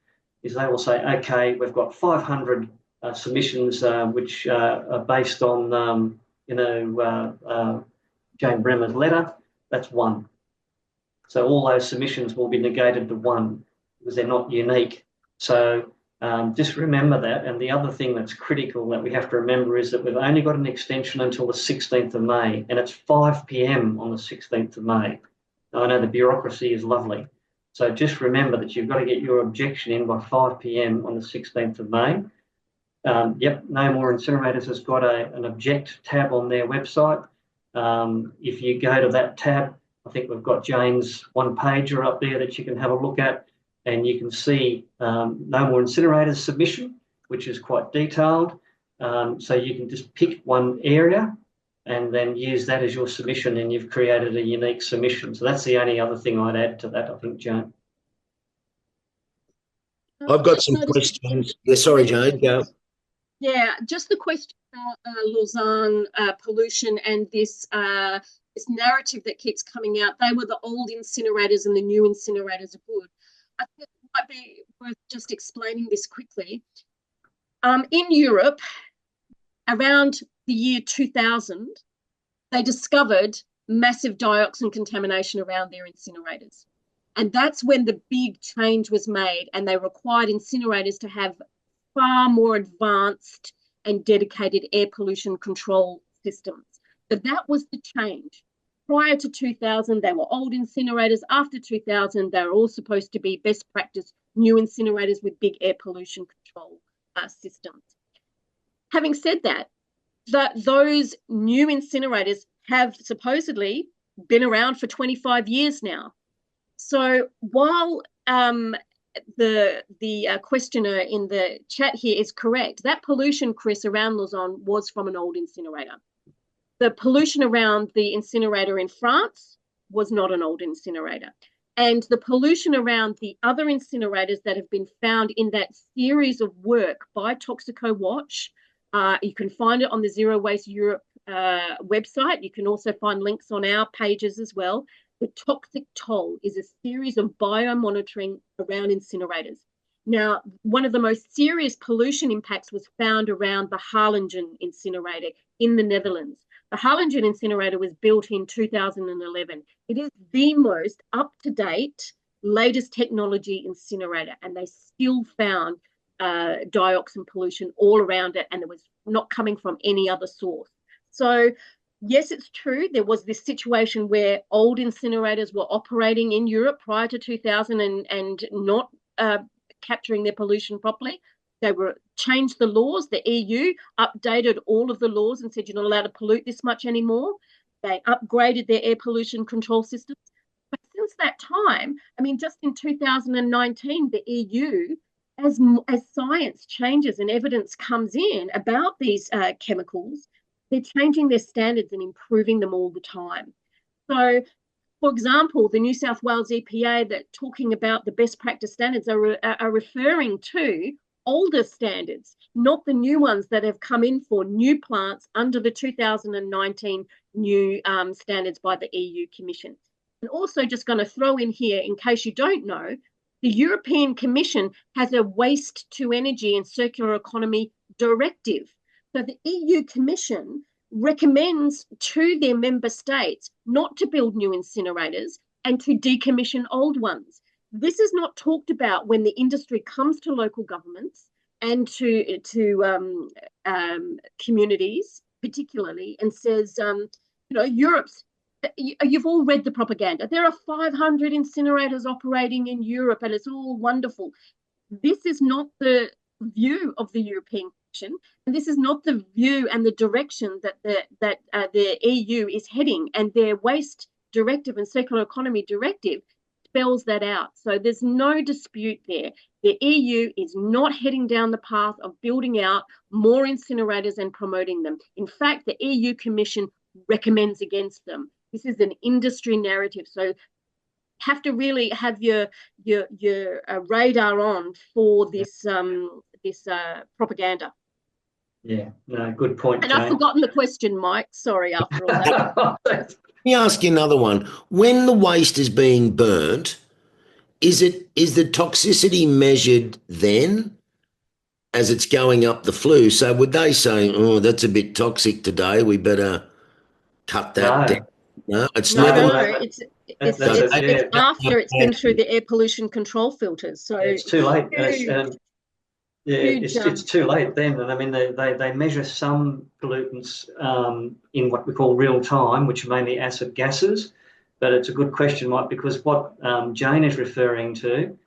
is they will say, okay, we've got 500 submissions which are based on, Jane Bremmer's letter. That's one. So all those submissions will be negated to one because they're not unique. So just remember that. And the other thing that's critical that we have to remember is that we've only got an extension until the 16th of May, and it's 5 p.m. on the 16th of May. Now, I know the bureaucracy is lovely. So just remember that you've got to get your objection in by 5 p.m. on the 16th of May. Yep, No More Incinerators has got an object tab on their website. If you go to that tab, I think we've got Jane's one-pager up there that you can have a look at, and you can see No More Incinerators submission, which is quite detailed. So you can just pick one area and then use that as your submission, and you've created a unique submission. So that's the only other thing I'd add to that, I think, Jane. I've got some questions. Yeah, sorry, Jane, go. Yeah, just the question about Lausanne pollution and this narrative that keeps coming out. They were the old incinerators and the new incinerators are good. I think it might be worth just explaining this quickly. In Europe, around the year 2000, they discovered massive dioxin contamination around their incinerators. And that's when the big change was made, and they required incinerators to have far more advanced and dedicated air pollution control systems. So that was the change. Prior to 2000, they were old incinerators. After 2000, they were all supposed to be best practice new incinerators with big air pollution control systems. Having said that, those new incinerators have supposedly been around for 25 years now. So while the questioner in the chat here is correct, that pollution, Chris, around Lausanne was from an old incinerator. The pollution around the incinerator in France was not an old incinerator. And the pollution around the other incinerators that have been found in that series of work by Toxico Watch, you can find it on the Zero Waste Europe website. You can also find links on our pages as well. The toxic toll is a series of biomonitoring around incinerators. Now, one of the most serious pollution impacts was found around the Harlingen incinerator in the Netherlands. The Harlingen incinerator was built in 2011. It is the most up-to-date, latest technology incinerator, and they still found dioxin pollution all around it, and it was not coming from any other source. So, yes, it's true. There was this situation where old incinerators were operating in Europe prior to 2000 and not capturing their pollution properly. They changed the laws. The EU updated all of the laws and said you're not allowed to pollute this much anymore. They upgraded their air pollution control systems. But since that time, I mean, just in 2019, the EU, as science changes and evidence comes in about these chemicals, they're changing their standards and improving them all the time. So, for example, the New South Wales EPA, that talking about the best practice standards are referring to older standards, not the new ones that have come in for new plants under the 2019 new standards by the EU Commission. And also, just going to throw in here, in case you don't know, the European Commission has a waste to energy and circular economy directive. So the EU Commission recommends to their member states not to build new incinerators and to decommission old ones. This is not talked about when the industry comes to local governments and to communities, particularly, and says, Europe's. You've all read the propaganda. There are 500 incinerators operating in Europe, and it's all wonderful. This is not the view of the European Commission, and this is not the view and the direction that the EU is heading. And their waste directive and circular economy directive spells that out. So there's no dispute there. The EU is not heading down the path of building out more incinerators and promoting them. In fact, the EU Commission recommends against them. This is an industry narrative. So have to really have your radar on for this propaganda. Yeah, no, good point, And Jane. I've forgotten the question, Mike. Sorry, after all that. Let me ask you another one. When the waste is being burnt, is the toxicity measured then as it's going up the flue? So would they say, oh, that's a bit toxic today, we better cut that down? No, it's no, never. no. It's after it's been through the air pollution control filters. So it's too late. It's too late then. And I mean, they measure some pollutants in what we call real time, which are mainly acid gases. But it's a good question, Mike, because what Jane is referring to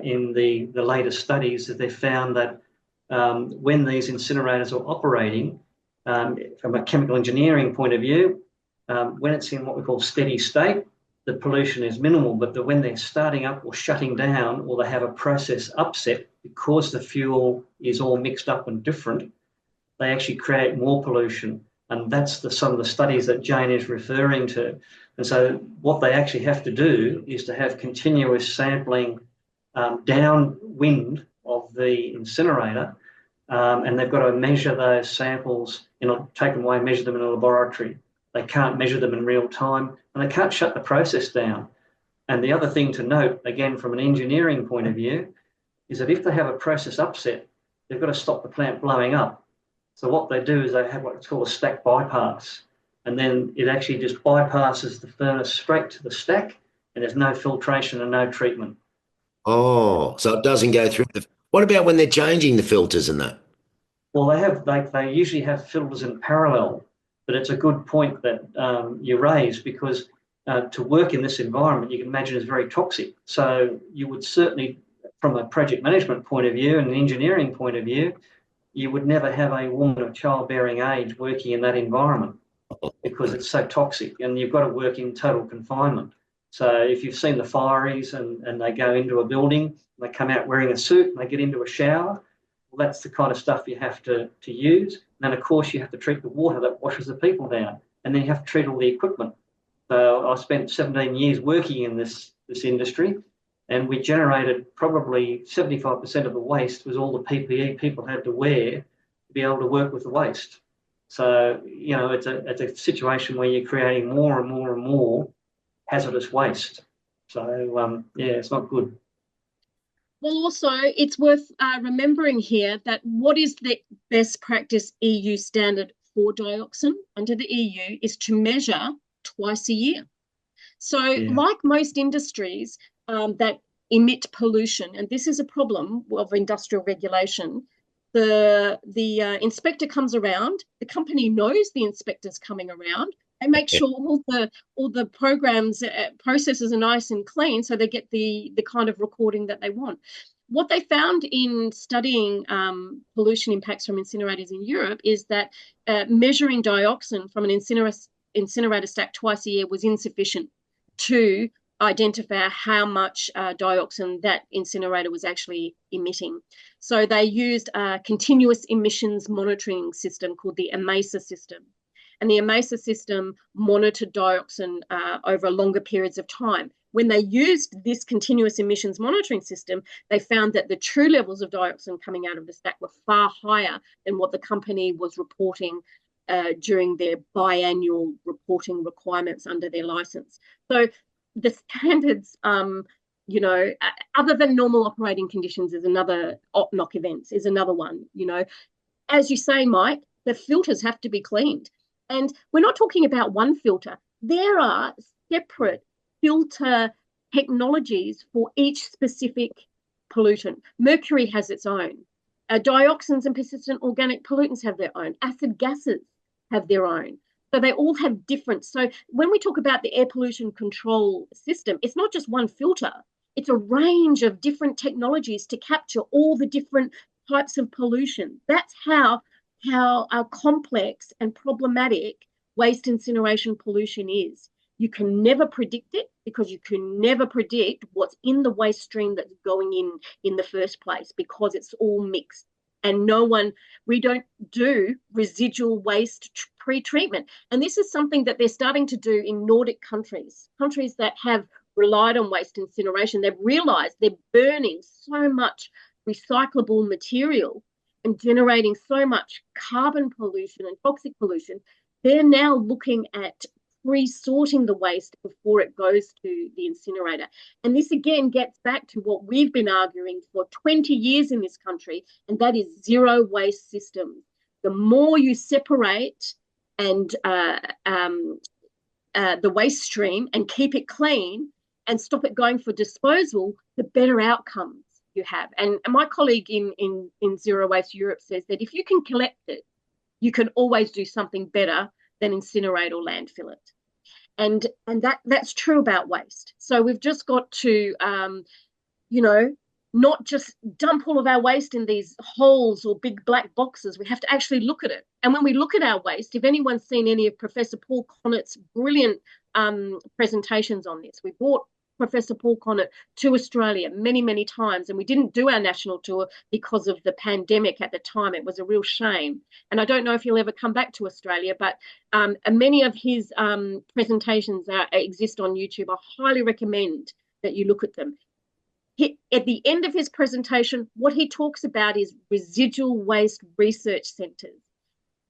in the latest studies is they found that when these incinerators are operating, from a chemical engineering point of view, when it's in what we call steady state, the pollution is minimal. But when they're starting up or shutting down, or they have a process upset because the fuel is all mixed up and different, they actually create more pollution. And that's some of the studies that Jane is referring to. And so what they actually have to do is to have continuous sampling downwind of the incinerator, and they've got to measure those samples, take them away and measure them in a laboratory. They can't measure them in real time, and they can't shut the process down. And the other thing to note, again, from an engineering point of view, is that if they have a process upset, they've got to stop the plant blowing up. So what they do is they have what's called a stack bypass, and then it actually just bypasses the furnace straight to the stack, and there's no filtration and no treatment. Oh, so it doesn't go through the... What about when they're changing the filters and that? Well, they usually have filters in parallel, but it's a good point that you raise, because to work in this environment, you can imagine, is very toxic. So you would certainly, from a project management point of view and an engineering point of view, you would never have a woman of childbearing age working in that environment because it's so toxic, and you've got to work in total confinement. So if you've seen the fireys and they go into a building, they come out wearing a suit and they get into a shower, well, that's the kind of stuff you have to use. And then, of course, you have to treat the water that washes the people down, and then you have to treat all the equipment. So I spent 17 years working in this industry, and we generated probably 75% of the waste was all the PPE people had to wear to be able to work with the waste. So, it's a situation where you're creating more and more and more hazardous waste. So, it's not good. Well, also, it's worth remembering here that what is the best practice EU standard for dioxin under the EU is to measure twice a year. So like most industries that emit pollution, and this is a problem of industrial regulation, the inspector comes around, the company knows the inspector's coming around, they make sure all the programs, processes are nice and clean, so they get the kind of recording that they want. What they found in studying pollution impacts from incinerators in Europe is that measuring dioxin from an incinerator stack twice a year was insufficient to identify how much dioxin that incinerator was actually emitting. So they used a continuous emissions monitoring system called the AMESA system. And the AMESA system monitored dioxin over longer periods of time. When they used this continuous emissions monitoring system, they found that the true levels of dioxin coming out of the stack were far higher than what the company was reporting during their biannual reporting requirements under their license. So the standards, you know, other than normal operating conditions is another, knock events is another one, you know. As you say, Mike, the filters have to be cleaned. And we're not talking about one filter. There are separate filter technologies for each specific pollutant. Mercury has its own. Dioxins and persistent organic pollutants have their own. Acid gases have their own. So they all have different. So when we talk about the air pollution control system, it's not just one filter. It's a range of different technologies to capture all the different types of pollution. That's how complex and problematic waste incineration pollution is. You can never predict it because you can never predict what's in the waste stream that's going in the first place, because it's all mixed. And we don't do residual waste pre-treatment. And this is something that they're starting to do in Nordic countries that have relied on waste incineration. They've realized they're burning so much recyclable material and generating so much carbon pollution and toxic pollution. They're now looking at pre-sorting the waste before it goes to the incinerator. And this again gets back to what we've been arguing for 20 years in this country, and that is zero waste systems. The more you separate and the waste stream and keep it clean and stop it going for disposal, the better outcomes you have. And my colleague in Zero Waste Europe says that if you can collect it, you can always do something better than incinerate or landfill it. And that's true about waste. So we've just got to, you know, not just dump all of our waste in these holes or big black boxes. We have to actually look at it. And when we look at our waste, if anyone's seen any of Professor Paul Connett's brilliant presentations on this, we brought Professor Paul Connett to Australia many, many times, and we didn't do our national tour because of the pandemic at the time. It was a real shame. And I don't know if he'll ever come back to Australia, but many of his presentations exist on YouTube. I highly recommend that you look at them. At the end of his presentation, what he talks about is residual waste research centres.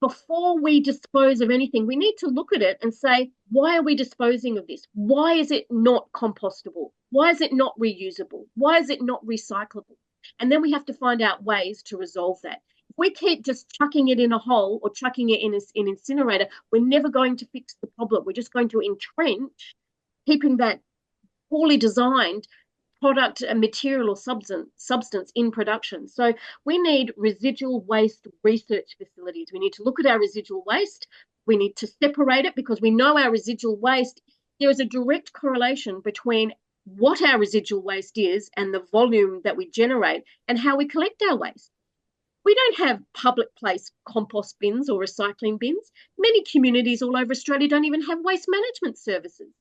Before we dispose of anything, we need to look at it and say, why are we disposing of this? Why is it not compostable? Why is it not reusable? Why is it not recyclable? And then we have to find out ways to resolve that. If we keep just chucking it in a hole or chucking it in an incinerator, we're never going to fix the problem. We're just going to entrench, keeping that poorly designed product, material or substance in production. So we need residual waste research facilities. We need to look at our residual waste. We need to separate it, because we know our residual waste, there is a direct correlation between what our residual waste is and the volume that we generate and how we collect our waste. We don't have public place compost bins or recycling bins. Many communities all over Australia don't even have waste management services.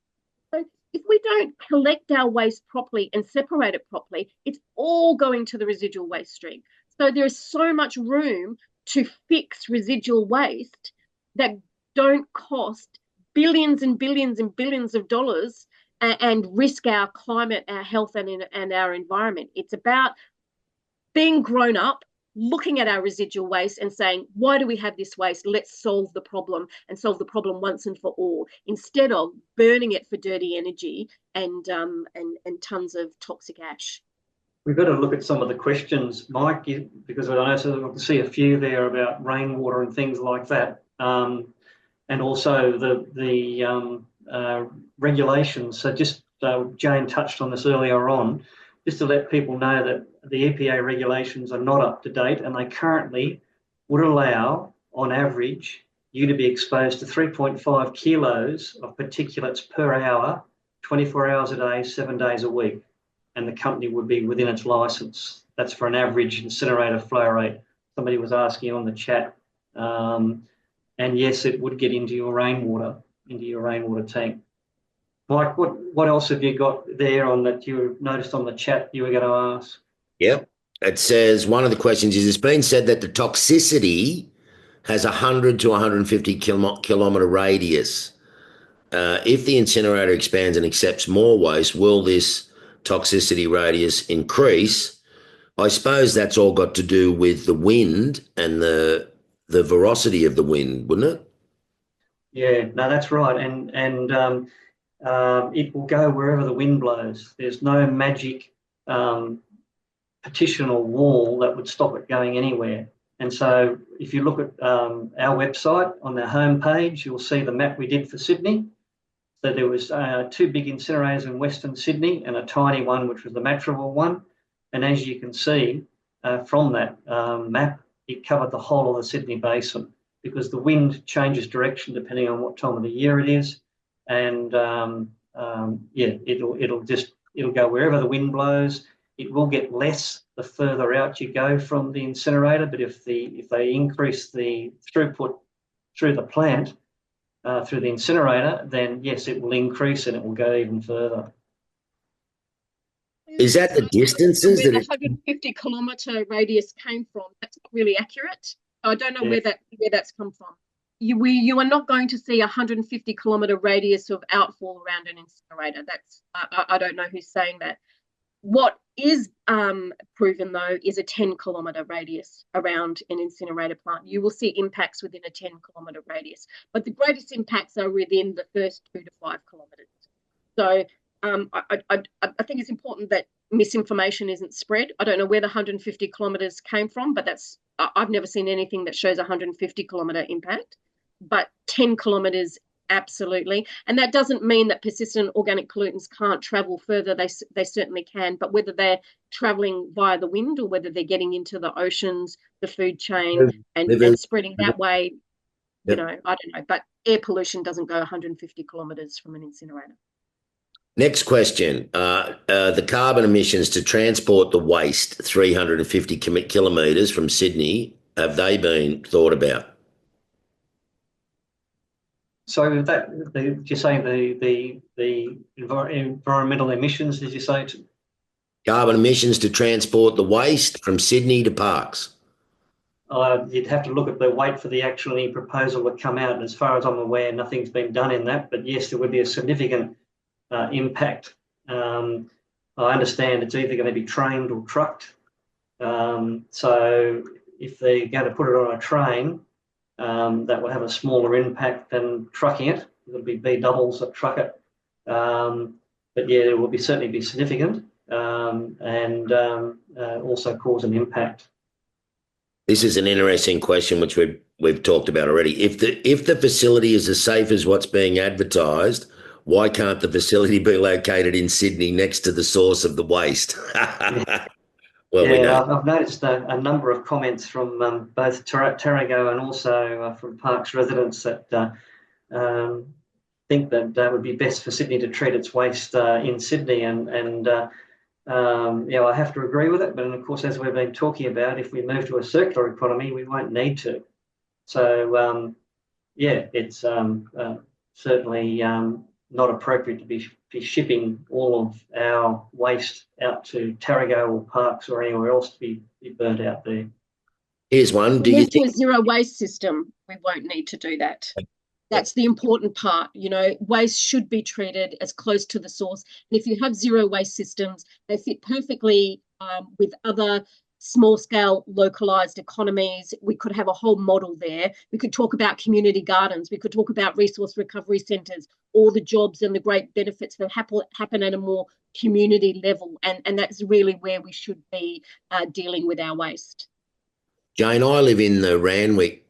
So if we don't collect our waste properly and separate it properly, it's all going to the residual waste stream. So there's so much room to fix residual waste that don't cost billions and billions and billions of dollars and risk our climate, our health, and our environment. It's about being grown up, looking at our residual waste and saying, why do we have this waste? Let's solve the problem, and solve the problem once and for all, instead of burning it for dirty energy and tons of toxic ash. We've got to look at some of the questions, Mike, because I know I can see a few there about rainwater and things like that, and also the regulations. So just Jane touched on this earlier on, just to let people know that the EPA regulations are not up to date, and they currently would allow, on average, you to be exposed to 3.5 kilos of particulates per hour, 24 hours a day, 7 days a week, and the company would be within its license. That's for an average incinerator flow rate. Somebody was asking on the chat. And yes, it would get into your rainwater tank. Mike, what else have you got there on that you noticed on the chat you were going to ask? Yep. It says one of the questions is, it's been said that the toxicity has 100 to 150 kilometre radius. If the incinerator expands and accepts more waste, will this toxicity radius increase? I suppose that's all got to do with the wind and the velocity of the wind, wouldn't it? Yeah, no, that's right. It will go wherever the wind blows. There's no magic partition or wall that would stop it going anywhere. And so if you look at our website on our homepage, you'll see the map we did for Sydney. So there was 2 big incinerators in Western Sydney and a tiny one, which was the Matraville one. And as you can see from that map, it covered the whole of the Sydney basin because the wind changes direction depending on what time of the year it is. And yeah, it'll go wherever the wind blows. It will get less the further out you go from the incinerator, but if they increase the throughput through the plant, through the incinerator, then yes, it will increase and it will go even further. Is that the distances where that the 150 kilometre radius came from? That's not really accurate. I don't know where that's come from. You are not going to see a 150 kilometre radius of outfall around an incinerator. That's I don't know who's saying that. What is proven, though, is a 10-kilometre radius around an incinerator plant. You will see impacts within a 10-kilometre radius, but the greatest impacts are within the first 2 to 5 kilometres. So I think it's important that misinformation isn't spread. I don't know where the 150 kilometres came from, but I've never seen anything that shows a 150 kilometre impact, but 10 kilometres absolutely. And that doesn't mean that persistent organic pollutants can't travel further. They certainly can, but whether they're traveling via the wind or whether they're getting into the oceans, the food chain, and spreading that way, you know, I don't know. But air pollution doesn't go 150 kilometres from an incinerator. Next question. The carbon emissions to transport the waste 350 kilometres from Sydney, have they been thought about? So did you say the environmental emissions, did you say? Carbon emissions to transport the waste from Sydney to Parks. You'd have to look at the wait for the actual proposal to come out. And as far as I'm aware, nothing's been done in that. But yes, there would be a significant impact. I understand it's either going to be trained or trucked. So if they're going to put it on a train, that will have a smaller impact than trucking it. It'll be B doubles that truck it. But yeah, it will certainly be significant and also cause an impact. This is an interesting question, which we've talked about already. If the facility is as safe as what's being advertised, why can't the facility be located in Sydney next to the source of the waste? Well, yeah, I've noticed a number of comments from both Tarago and also from Parks residents that think that would be best for Sydney to treat its waste in Sydney, and yeah, I have to agree with it. But of course, as we've been talking about, if we move to a circular economy, we won't need to. So yeah, it's certainly not appropriate to be shipping all of our waste out to Tarago or Parks or anywhere else to be burnt out there. Here's one. Do you think a zero waste system? We won't need to do that. That's the important part. You know, waste should be treated as close to the source. And if you have zero waste systems, they fit perfectly with other small-scale localized economies. We could have a whole model there. We could talk about community gardens. We could talk about resource recovery centres, all the jobs and the great benefits that happen at a more community level. And that's really where we should be dealing with our waste. Jane, I live in the Randwick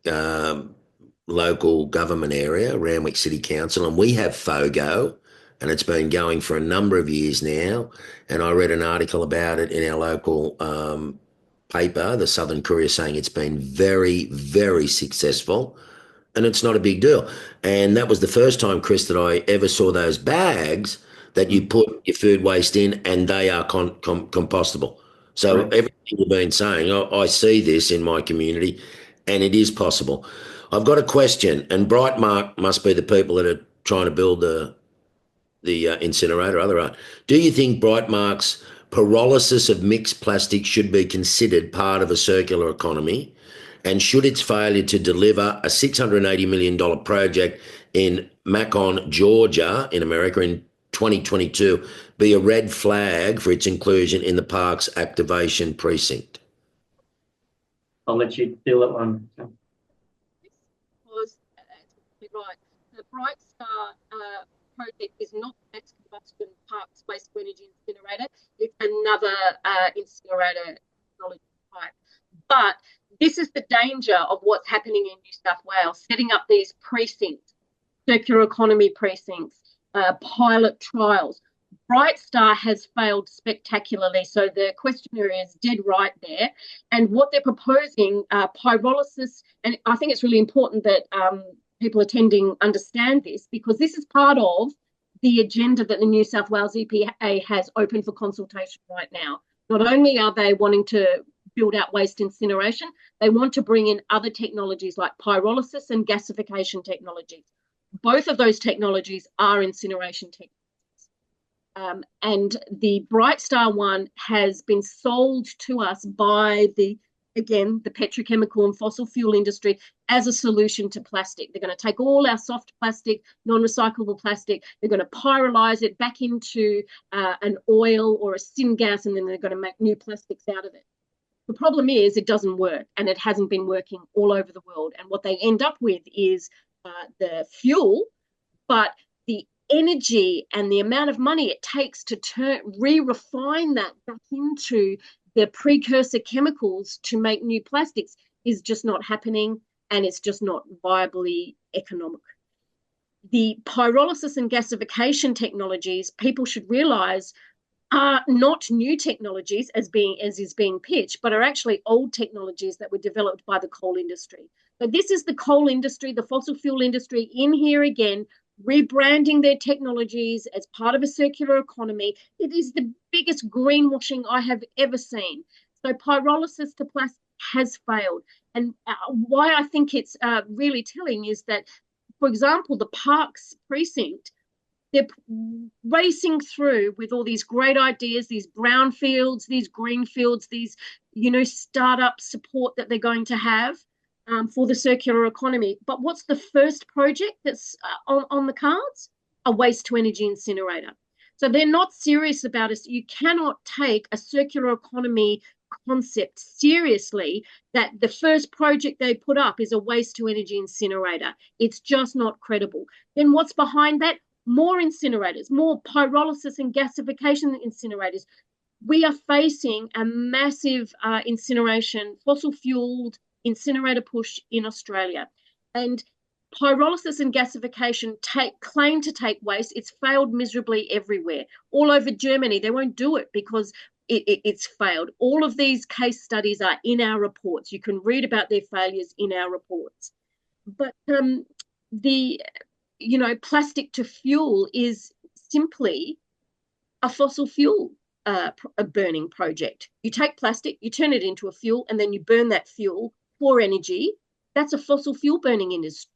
local government area, Randwick City Council, and we have FOGO, and it's been going for a number of years now. And I read an article about it in our local paper, the Southern Courier, saying it's been very, very successful and it's not a big deal. And that was the first time, Chris, that I ever saw those bags that you put your food waste in and they are compostable. So right. Everything you've been saying, I see this in my community and it is possible. I've got a question, and Brightmark must be the people that are trying to build the the incinerator, do you think Brightmark's pyrolysis of mixed plastic should be considered part of a circular economy? And should its failure to deliver a $680 million project in Macon, Georgia, in America in 2022 be a red flag for its inclusion in the park's activation precinct? I'll let you deal that one. Was absolutely right. The Bright Star project is not the Max Combustion Park's waste to energy incinerator. It's another incinerator technology type. But this is the danger of what's happening in New South Wales, setting up these precincts, circular economy precincts, pilot trials. Bright Star has failed spectacularly. So the questionnaire is dead right there. And what they're proposing, pyrolysis, and I think it's really important that people attending understand this, because this is part of the agenda that the New South Wales EPA has open for consultation right now. Not only are they wanting to build out waste incineration, they want to bring in other technologies like pyrolysis and gasification technologies. Both of those technologies are incineration technologies. And the Bright Star one has been sold to us by the petrochemical and fossil fuel industry as a solution to plastic. They're going to take all our soft plastic, non-recyclable plastic, they're going to pyrolyze it back into an oil or a syngas, and then they're going to make new plastics out of it. The problem is it doesn't work, and it hasn't been working all over the world. And what they end up with is the fuel, but the energy and the amount of money it takes to re-refine that back into the precursor chemicals to make new plastics is just not happening, and it's just not viably economic. The pyrolysis and gasification technologies, people should realize, are not new technologies as is being pitched, but are actually old technologies that were developed by the coal industry. So this is the coal industry, the fossil fuel industry in here again, rebranding their technologies as part of a circular economy. It is the biggest greenwashing I have ever seen. So pyrolysis to plastic has failed. And why I think it's really telling is that, for example, the Parks precinct, they're racing through with all these great ideas, these brownfields, these greenfields, these, startup support that they're going to have for the circular economy. But what's the first project that's on the cards? A waste to energy incinerator. So they're not serious about it. You cannot take a circular economy concept seriously that the first project they put up is a waste to energy incinerator. It's just not credible. Then what's behind that? More incinerators, more pyrolysis and gasification incinerators. We are facing a massive incineration, fossil-fueled incinerator push in Australia. And pyrolysis and gasification claim to take waste. It's failed miserably everywhere. All over Germany, they won't do it because it's failed. All of these case studies are in our reports. You can read about their failures in our reports. But plastic to fuel is simply a fossil fuel a burning project. You take plastic, you turn it into a fuel, and then you burn that fuel for energy. That's a fossil fuel burning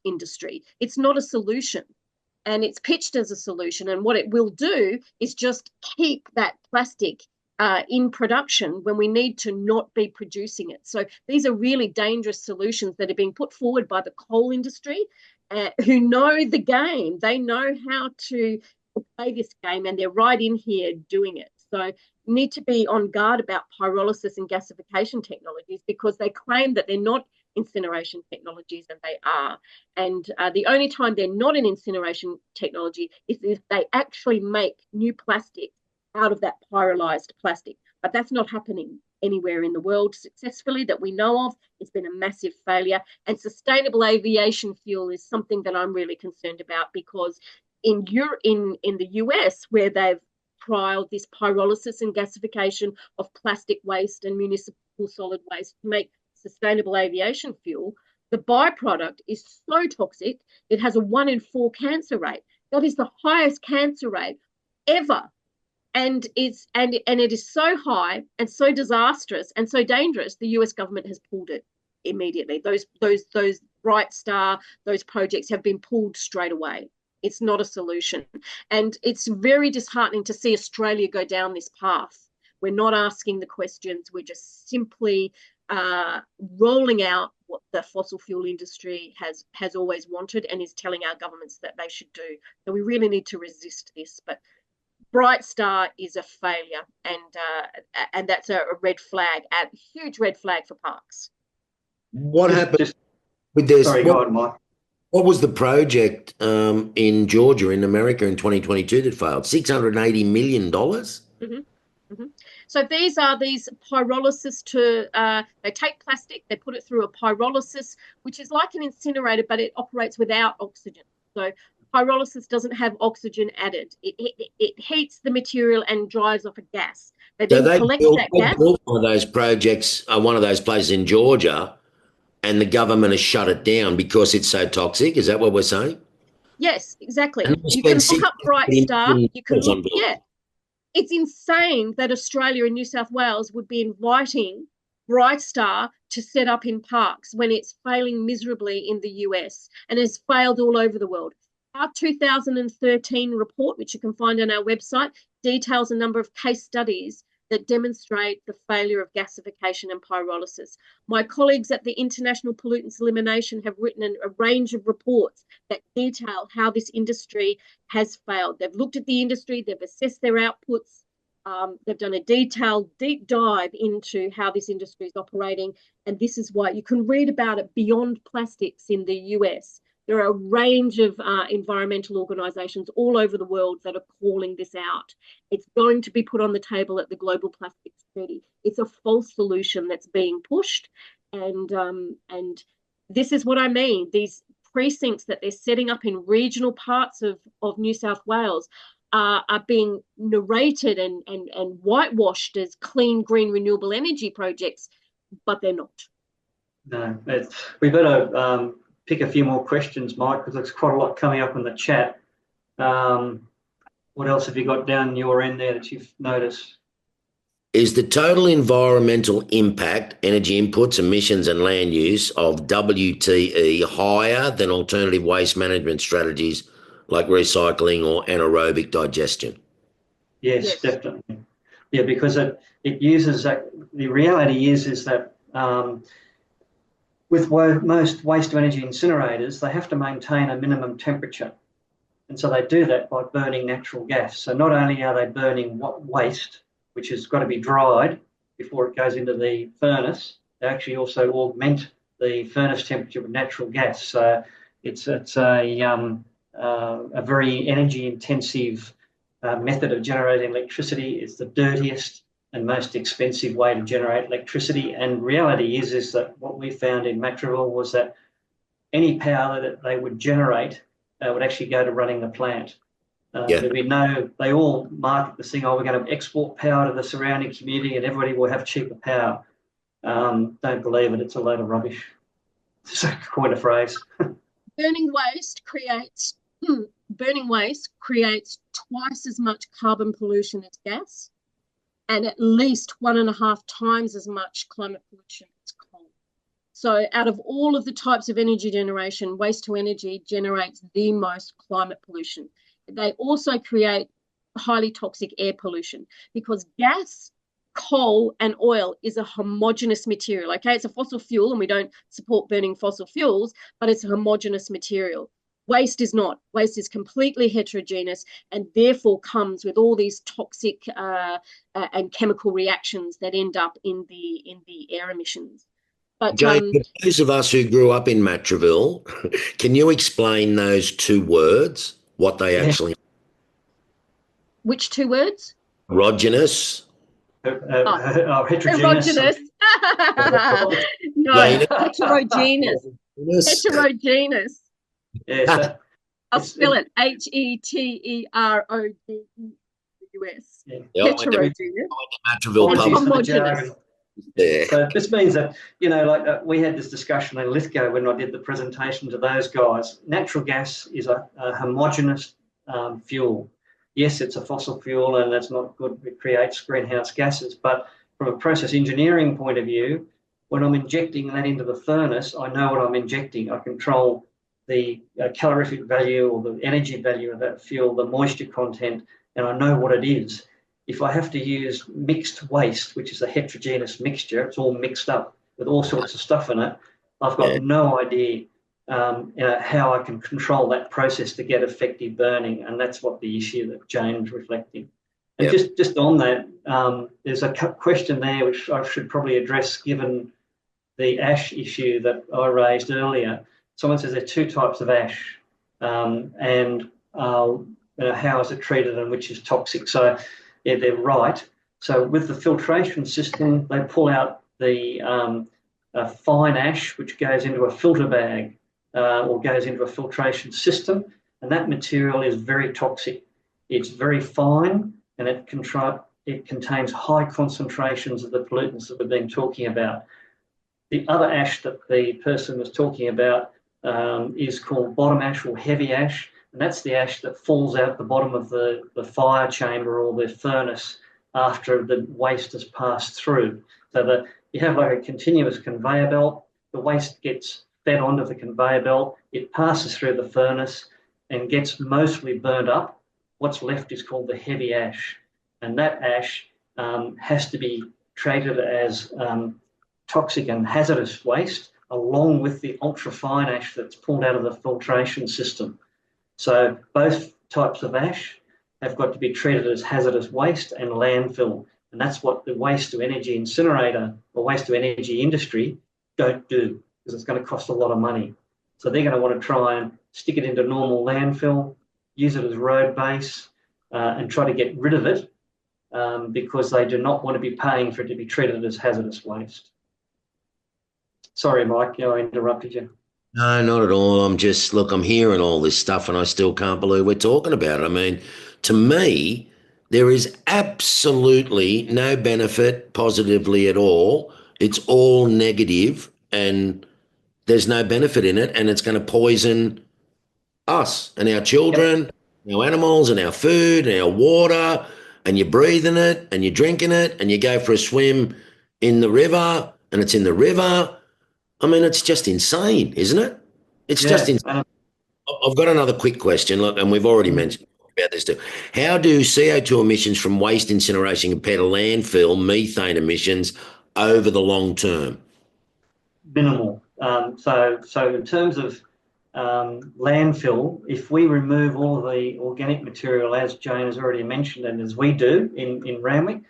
industry. It's not a solution. And it's pitched as a solution. And what it will do is just keep that plastic in production when we need to not be producing it. So these are really dangerous solutions that are being put forward by the coal industry, who know the game. They know how to play this game, and they're right in here doing it. So you need to be on guard about pyrolysis and gasification technologies, because they claim that they're not incineration technologies, and they are. And the only time they're not an incineration technology is if they actually make new plastic out of that pyrolyzed plastic. But that's not happening anywhere in the world successfully that we know of. It's been a massive failure. And sustainable aviation fuel is something that I'm really concerned about, because in the US, where they've trialed this pyrolysis and gasification of plastic waste and municipal solid waste to make sustainable aviation fuel, the byproduct is so toxic, it has a 1 in 4 cancer rate. That is the highest cancer rate ever. And it is so high and so disastrous and so dangerous, the US government has pulled it immediately. Those Bright Star, those projects have been pulled straight away It's not a solution. And it's very disheartening to see Australia go down this path. We're not asking the questions. We're just simply rolling out what the fossil fuel industry has always wanted and is telling our governments that they should do. So we really need to resist this. But Bright Star is a failure, and that's a red flag, a huge red flag for parks. What happened with this? Sorry, go on, Mike. What was the project in Georgia, in America, in 2022 that failed? $680 million? So these pyrolysis they take plastic, they put it through a pyrolysis, which is like an incinerator, but it operates without oxygen. So pyrolysis doesn't have oxygen added. It heats the material and drives off a gas. They then collect that gas. Built one of those projects, one of those places in Georgia, and the government has shut it down because it's so toxic. Is that what we're saying? Yes, exactly. You can look up Bright Star. You can look, yeah. It's insane that Australia and New South Wales would be inviting Bright Star to set up in parks when it's failing miserably in the US and has failed all over the world. Our 2013 report, which you can find on our website, details a number of case studies that demonstrate the failure of gasification and pyrolysis. My colleagues at the International Pollutants Elimination have written a range of reports that detail how this industry has failed. They've looked at the industry, they've assessed their outputs, they've done a detailed deep dive into how this industry is operating, and this is why you can read about it beyond plastics in the US. There are a range of environmental organisations all over the world that are calling this out. It's going to be put on the table at the Global Plastics Treaty. It's a false solution that's being pushed, and this is what I mean. These precincts that they're setting up in regional parts of New South Wales are being narrated and whitewashed as clean, green, renewable energy projects, but they're not. No, we better pick a few more questions, Mike, because there's quite a lot coming up in the chat. What else have you got down your end there that you've noticed? Is the total environmental impact, energy inputs, emissions and land use of WTE higher than alternative waste management strategies like recycling or anaerobic digestion? Yes, definitely. Yeah, because it uses that. The reality is that with most waste to energy incinerators, they have to maintain a minimum temperature. And so they do that by burning natural gas. So not only are they burning waste, which has got to be dried before it goes into the furnace, they actually also augment the furnace temperature with natural gas. So it's a very energy intensive method of generating electricity. It's the dirtiest and most expensive way to generate electricity. And reality is that what we found in Matraville was that any power that they would generate would actually go to running the plant. There'd be they all market this thing, we're going to export power to the surrounding community and everybody will have cheaper power. Don't believe it, it's a load of rubbish. It's quite a phrase. Burning waste creates twice as much carbon pollution as gas, and at least 1.5 times as much climate pollution as coal. So out of all of the types of energy generation, waste to energy generates the most climate pollution. They also create highly toxic air pollution because gas, coal and oil is a homogeneous material. Okay, it's a fossil fuel and we don't support burning fossil fuels, but it's a homogeneous material. Waste is not. Waste is completely heterogeneous and therefore comes with all these toxic and chemical reactions that end up in the air emissions. But Jane, for those of us who grew up in Matraville, can you explain those two words, what they actually mean? Which two words? Heterogeneous. Heterogeneous. No, heterogeneous. Heterogeneous. Yeah, I'll spell it Heterogeneous. Yeah. Heterogeneous. Homogeneous. Yeah. So this means that, we had this discussion in Lithgow when I did the presentation to those guys. Natural gas is a homogeneous fuel. Yes, it's a fossil fuel and that's not good. It creates greenhouse gases. But from a process engineering point of view, when I'm injecting that into the furnace, I know what I'm injecting. I control the calorific value or the energy value of that fuel, the moisture content, and I know what it is. If I have to use mixed waste, which is a heterogeneous mixture, it's all mixed up with all sorts of stuff in it, I've got no idea how I can control that process to get effective burning, and that's what the issue that Jane's reflecting. And just on that, there's a question there which I should probably address given the ash issue that I raised earlier. Someone says there are two types of ash, and how is it treated and which is toxic. So yeah, they're right. So with the filtration system, they pull out the fine ash, which goes into a filter bag or goes into a filtration system, and that material is very toxic. It's very fine, and it contains high concentrations of the pollutants that we've been talking about. The other ash that the person was talking about is called bottom ash or heavy ash, and that's the ash that falls out the bottom of the fire chamber or the furnace after the waste has passed through. So that you have like a continuous conveyor belt, the waste gets fed onto the conveyor belt, it passes through the furnace and gets mostly burned up. What's left is called the heavy ash, and that ash has to be treated as toxic and hazardous waste along with the ultra-fine ash that's pulled out of the filtration system. So both types of ash have got to be treated as hazardous waste and landfill, and that's what the waste to energy incinerator or waste to energy industry don't do, because it's going to cost a lot of money. So they're going to want to try and stick it into normal landfill, use it as road base, and try to get rid of it because they do not want to be paying for it to be treated as hazardous waste. Sorry, Mike, I interrupted you. No, not at all. I'm hearing all this stuff and I still can't believe we're talking about it. I mean, to me, there is absolutely no benefit positively at all. It's all negative and there's no benefit in it, and it's going to poison us and our children, our animals and our food and our water, and you're breathing it and you're drinking it and you go for a swim in the river and it's in the river. I mean, it's just insane, isn't it? It's just insane. I've got another quick question, look, and we've already mentioned about this too. How do CO2 emissions from waste incineration compare to landfill methane emissions over the long term? Minimal. So in terms of landfill, if we remove all the organic material, as Jane has already mentioned, and as we do in Randwick,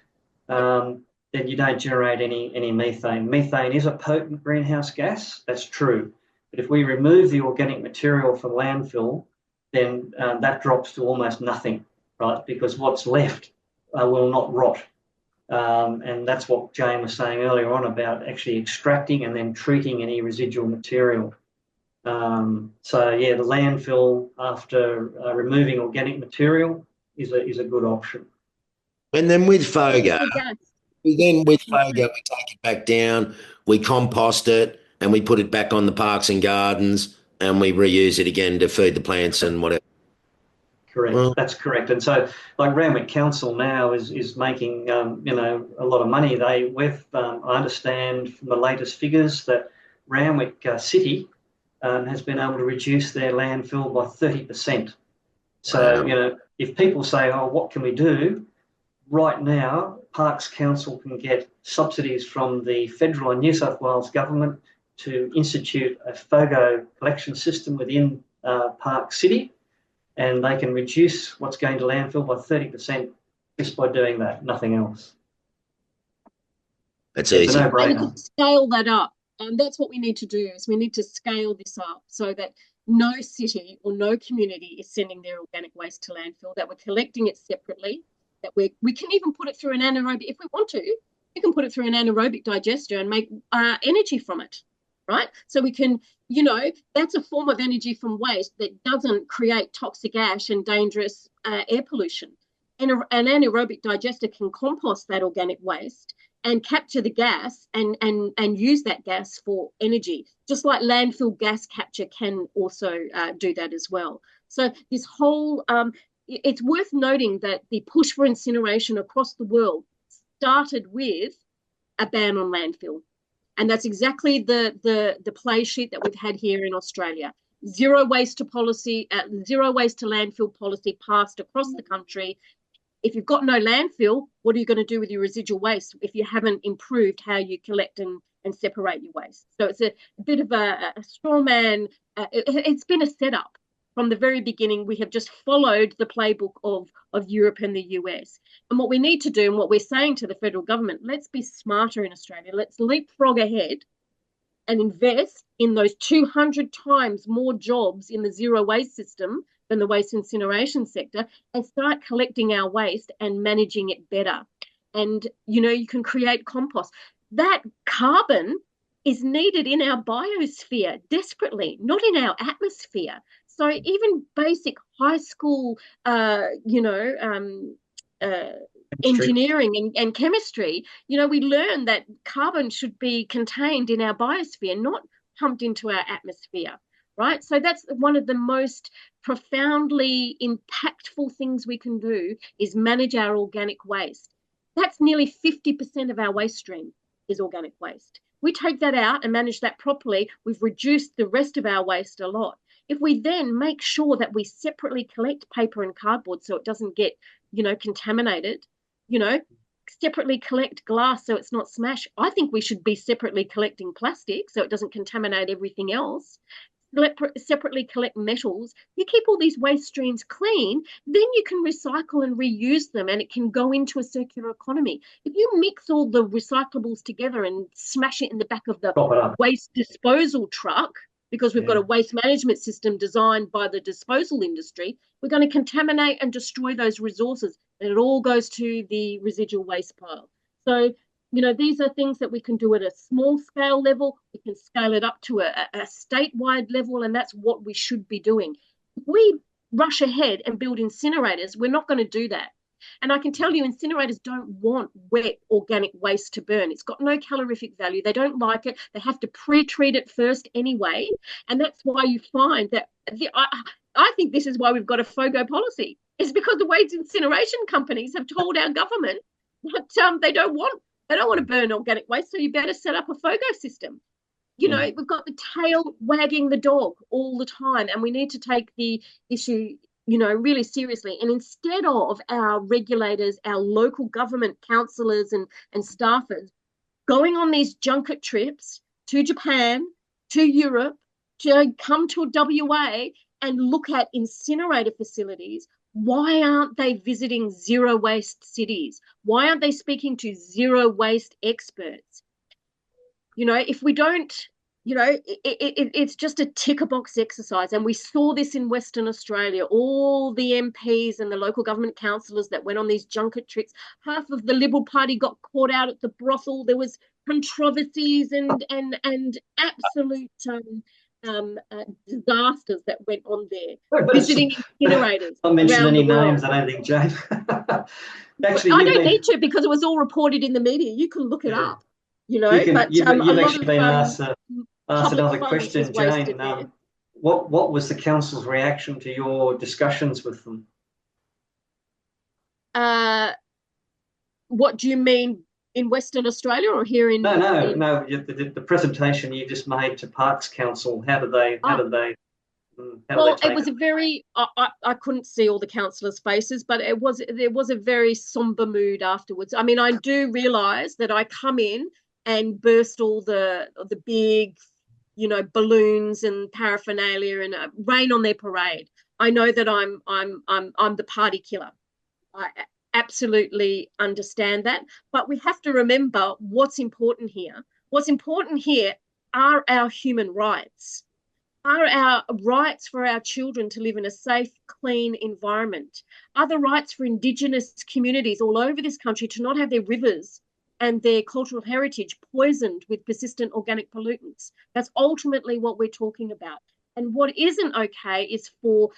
then you don't generate any methane. Methane is a potent greenhouse gas, that's true. But if we remove the organic material from landfill, then that drops to almost nothing, right? Because what's left will not rot. And that's what Jane was saying earlier on about actually extracting and then treating any residual material. So yeah, the landfill after removing organic material is a good option. And then with FOGO, we take it back down, we compost it, and we put it back on the parks and gardens, and we reuse it again to feed the plants and whatever. Correct. Well, that's correct. And so, like Randwick Council now is making a lot of money. I understand from the latest figures that Randwick City has been able to reduce their landfill by 30%. So if people say, "Oh, what can we do?" Right now, Parks Council can get subsidies from the federal and New South Wales government to institute a FOGO collection system within Park City, and they can reduce what's going to landfill by 30% just by doing that, nothing else. That's easy. It's a no-brainer. And you can scale that up, and that's what we need to do, is we need to scale this up so that no city or no community is sending their organic waste to landfill, that we're collecting it separately, that we can even put it through an anaerobic, if we want to, we can put it through an anaerobic digester and make energy from it, right? So we can, that's a form of energy from waste that doesn't create toxic ash and dangerous air pollution. And an anaerobic digester can compost that organic waste and capture the gas and use that gas for energy, just like landfill gas capture can also do that as well. So this whole, it's worth noting that the push for incineration across the world started with a ban on landfill. And that's exactly the play sheet that we've had here in Australia. zero waste to policy, zero waste to landfill policy passed across the country. If you've got no landfill, what are you going to do with your residual waste if you haven't improved how you collect and separate your waste? So it's a bit of a straw man. It's been a setup from the very beginning. We have just followed the playbook of Europe and the US. And what we need to do, and what we're saying to the federal government, let's be smarter in Australia. Let's leapfrog ahead and invest in those 200 times more jobs in the zero waste system than the waste incineration sector, and start collecting our waste and managing it better. And, you know, you can create compost. That carbon is needed in our biosphere desperately, not in our atmosphere. So even basic high school, engineering and chemistry, you know, we learn that carbon should be contained in our biosphere, not pumped into our atmosphere, right? So that's one of the most profoundly impactful things we can do, is manage our organic waste. That's nearly 50% of our waste stream is organic waste. We take that out and manage that properly, we've reduced the rest of our waste a lot. If we then make sure that we separately collect paper and cardboard so it doesn't get, you know, contaminated, you know, separately collect glass so it's not smashed. I think we should be separately collecting plastic so it doesn't contaminate everything else. Separately collect metals. You keep all these waste streams clean, then you can recycle and reuse them, and it can go into a circular economy. If you mix all the recyclables together and smash it in the back of the waste disposal truck, because we've got a waste management system designed by the disposal industry, we're going to contaminate and destroy those resources, and it all goes to the residual waste pile. So, you know, these are things that we can do at a small scale level. We can scale it up to a statewide level, and that's what we should be doing. If we rush ahead and build incinerators, we're not going to do that. And I can tell you, incinerators don't want wet organic waste to burn. It's got no calorific value. They don't like it. They have to pre-treat it first anyway. And that's why you find that I think this is why we've got a FOGO policy. It's because the waste incineration companies have told our government that they don't want to burn organic waste, so you better set up a FOGO system. You know, we've got the tail wagging the dog all the time, and we need to take the issue, you know, really seriously. And instead of our regulators, our local government councillors and staffers going on these junket trips to Japan, to Europe, to come to WA and look at incinerator facilities, why aren't they visiting zero waste cities? Why aren't they speaking to zero waste experts? You know, if we don't, you know, it's just a ticker box exercise. And we saw this in Western Australia. All the MPs and the local government councillors that went on these junket trips, half of the Liberal Party got caught out at the brothel. There was controversies and absolute disasters that went on there. Visiting incinerators. I'll mention any names, I don't think, Jane. Actually, I don't need to, because it was all reported in the media. You can look it up, you know. You've actually been asked another question, Jane. What was the council's reaction to your discussions with them? What do you mean, in Western Australia or here in? No. The presentation you just made to Parks Council. How did they? It was a very. I couldn't see all the councillors' faces, but there was a very somber mood afterwards. I mean, I do realise that I come in and burst all the big, you know, balloons and paraphernalia and rain on their parade. I know that I'm the party killer. I absolutely understand that, but we have to remember what's important here. What's important here are our human rights, are our rights for our children to live in a safe, clean environment, are the rights for Indigenous communities all over this country to not have their rivers and their cultural heritage poisoned with persistent organic pollutants. That's ultimately what we're talking about. And what isn't okay is for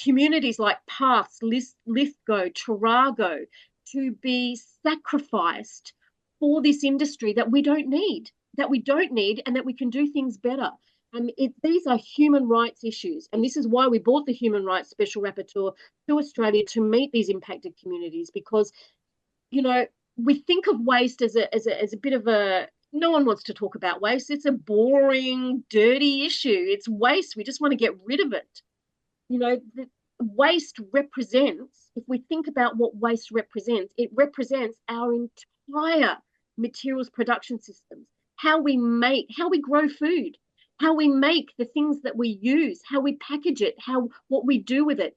communities like Parks, Lithgow, Tarago to be sacrificed for this industry that we don't need, and that we can do things better. These are human rights issues, and this is why we brought the Human Rights Special Rapporteur to Australia to meet these impacted communities, because, you know, we think of waste as a bit of a, no one wants to talk about waste. It's a boring, dirty issue. It's waste. We just want to get rid of it. Waste represents, if we think about what waste represents, it represents our entire materials production systems, how we grow food, how we make the things that we use, how we package it, what we do with it.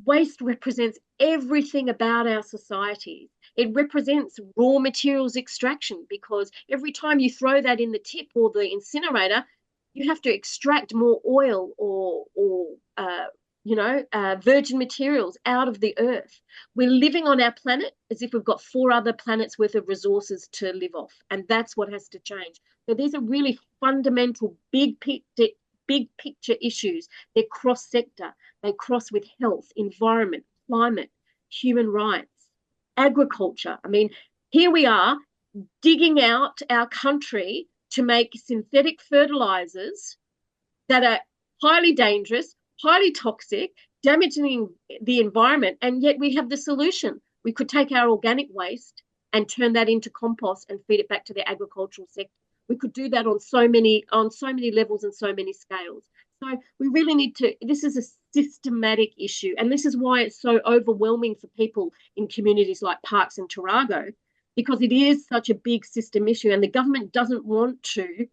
Waste represents everything about our societies. It represents raw materials extraction, because every time you throw that in the tip or the incinerator, you have to extract more oil or virgin materials out of the earth. We're living on our planet as if we've got 4 other planets worth of resources to live off, and that's what has to change. So these are really fundamental, big picture issues. They're cross-sector. They cross with health, environment, climate, human rights, agriculture. I mean, here we are digging out our country to make synthetic fertilizers that are highly dangerous, highly toxic, damaging the environment, and yet we have the solution. We could take our organic waste and turn that into compost and feed it back to the agricultural sector. We could do that on so many levels and so many scales. So we really need to, this is a systematic issue, and this is why it's so overwhelming for people in communities like Parkes and Tarago, because it is such a big system issue, and the government doesn't want to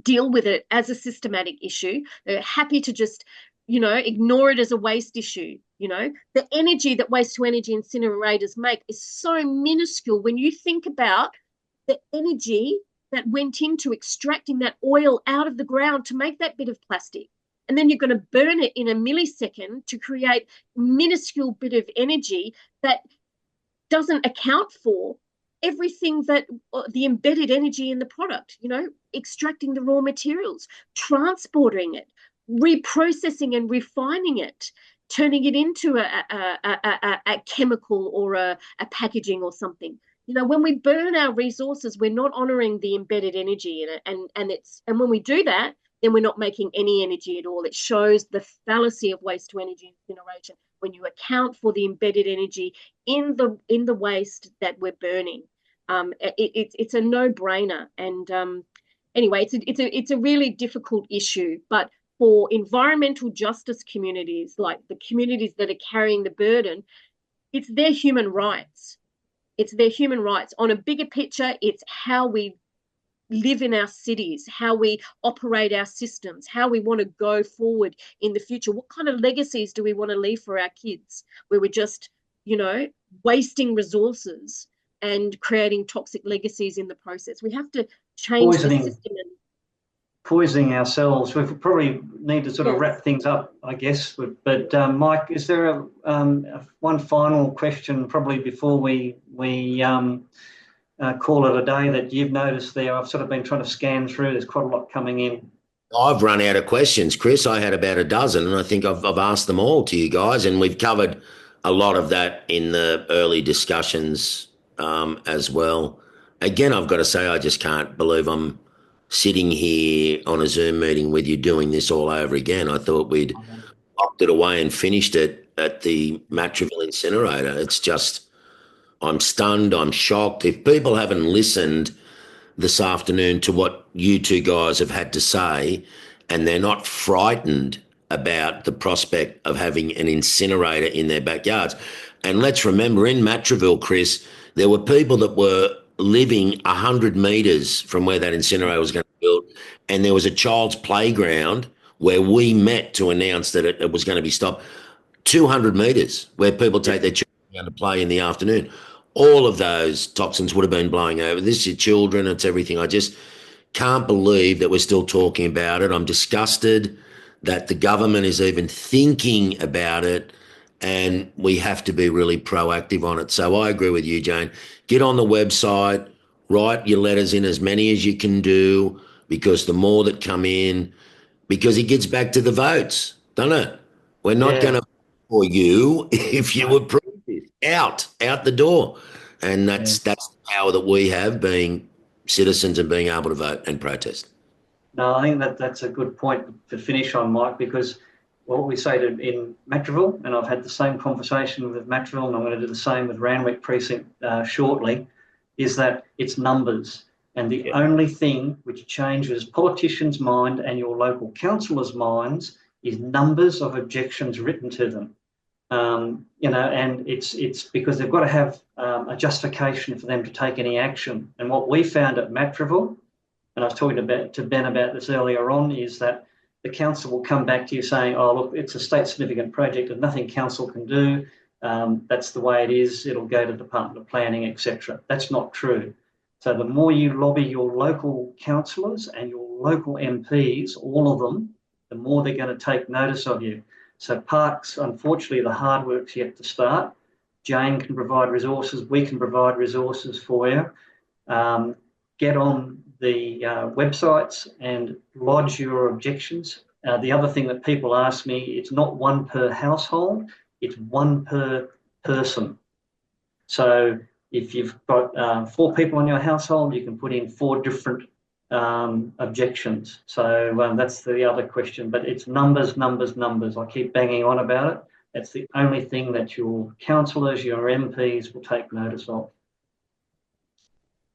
deal with it as a systematic issue. They're happy to just, ignore it as a waste issue. The energy that waste-to-energy incinerators make is so minuscule when you think about the energy that went into extracting that oil out of the ground to make that bit of plastic. And then you're going to burn it in a millisecond to create minuscule bit of energy that doesn't account for everything that the embedded energy in the product, extracting the raw materials, transporting it, reprocessing and refining it, turning it into a chemical or a packaging or something. When we burn our resources, we're not honouring the embedded energy in it, and when we do that, then we're not making any energy at all. It shows the fallacy of waste to energy incineration when you account for the embedded energy in the waste that we're burning. It's a no-brainer, and anyway, it's a really difficult issue. But for environmental justice communities, like the communities that are carrying the burden, it's their human rights. It's their human rights. On a bigger picture, it's how we live in our cities, how we operate our systems, how we want to go forward in the future. What kind of legacies do we want to leave for our kids, where we're just, wasting resources and creating toxic legacies in the process? We have to change the system. Poisoning ourselves. We probably need to sort of wrap things up, I guess. But Mike, is there one final question, probably before we call it a day, that you've noticed there? I've sort of been trying to scan through. There's quite a lot coming in. I've run out of questions, Chris. I had about a dozen, and I think I've asked them all to you guys, and we've covered a lot of that in the early discussions as well. Again, I've got to say, I just can't believe I'm sitting here on a Zoom meeting with you doing this all over again. I thought we'd locked it away and finished it at the Matraville incinerator. It's just, I'm stunned, I'm shocked. If people haven't listened this afternoon to what you two guys have had to say, and they're not frightened about the prospect of having an incinerator in their backyards. And let's remember, in Matraville, Chris, there were people that were living 100 metres from where that incinerator was going to be built, and there was a child's playground where we met to announce that it was going to be stopped. 200 metres where people take their children down to play in the afternoon. All of those toxins would have been blowing over. This is your children, it's everything. I just can't believe that we're still talking about it. I'm disgusted that the government is even thinking about it, and we have to be really proactive on it. So I agree with you, Jane. Get on the website, write your letters in, as many as you can do, because the more that come in, because it gets back to the votes, doesn't it? We're not going to vote for you if you approve this. Out the door. And that's the power that we have, being citizens and being able to vote and protest. No, I think that's a good point to finish on, Mike, because what we say in Matraville, and I've had the same conversation with Matraville, and I'm going to do the same with Randwick Precinct shortly, is that it's numbers. And the only thing which changes politicians' mind and your local councillors' minds is numbers of objections written to them. And it's because they've got to have a justification for them to take any action. And what we found at Matraville, and I was talking to Ben about this earlier on, is that the council will come back to you saying, oh, look, it's a state significant project and nothing council can do. That's the way it is. It'll go to Department of Planning, etc. That's not true. So the more you lobby your local councillors and your local MPs, all of them, the more they're going to take notice of you. So parks, unfortunately, the hard work's yet to start. Jane can provide resources. We can provide resources for you. Get on the websites and lodge your objections. The other thing that people ask me, it's not one per household, it's one per person. So if you've got 4 people in your household, you can put in 4 different objections. So that's the other question, but it's numbers, numbers, numbers. I keep banging on about it. That's the only thing that your councillors, your MPs will take notice of.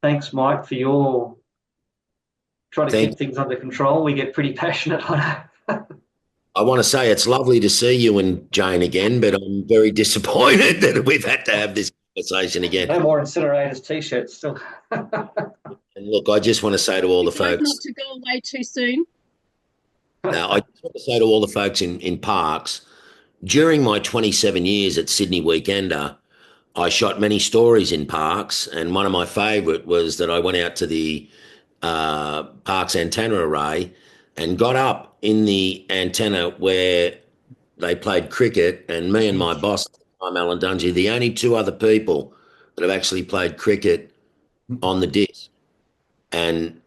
Thanks, Mike, for your trying to keep things under control. We get pretty passionate on it. I want to say it's lovely to see you and Jane again, but I'm very disappointed that we've had to have this conversation again. No more incinerators t-shirts still. And look, I just want to say to all the folks, not to go away too soon. Now, I just want to say to all the folks in parks, during my 27 years at Sydney Weekender, I shot many stories in parks, and one of my favourite was that I went out to the park's antenna array and got up in the antenna where they played cricket, and me and my boss, Alan Dungy, the only 2 other people that have actually played cricket on the disc. And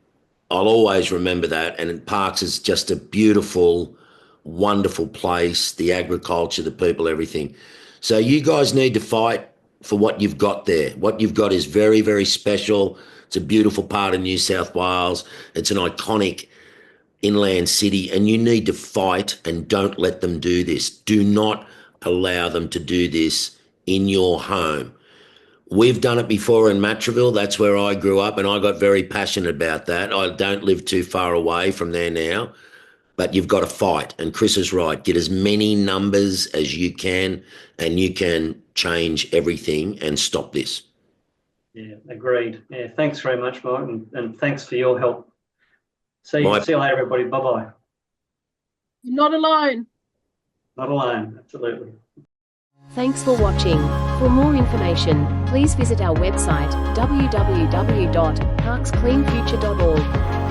I'll always remember that. And parks is just a beautiful, wonderful place, the agriculture, the people, everything. So you guys need to fight for what you've got there. What you've got is very, very special. It's a beautiful part of New South Wales. It's an iconic inland city, and you need to fight, and don't let them do this. Do not allow them to do this in your home. We've done it before in Matraville. That's where I grew up, and I got very passionate about that. I don't live too far away from there now, but you've got to fight. And Chris is right. Get as many numbers as you can, and you can change everything and stop this. Yeah, agreed. Yeah, thanks very much, Mike, and thanks for your help. See you later, everybody. Bye-bye. You're not alone. Not alone, absolutely. Thanks for watching. For more information, please visit our website www.parkscleanfuture.org.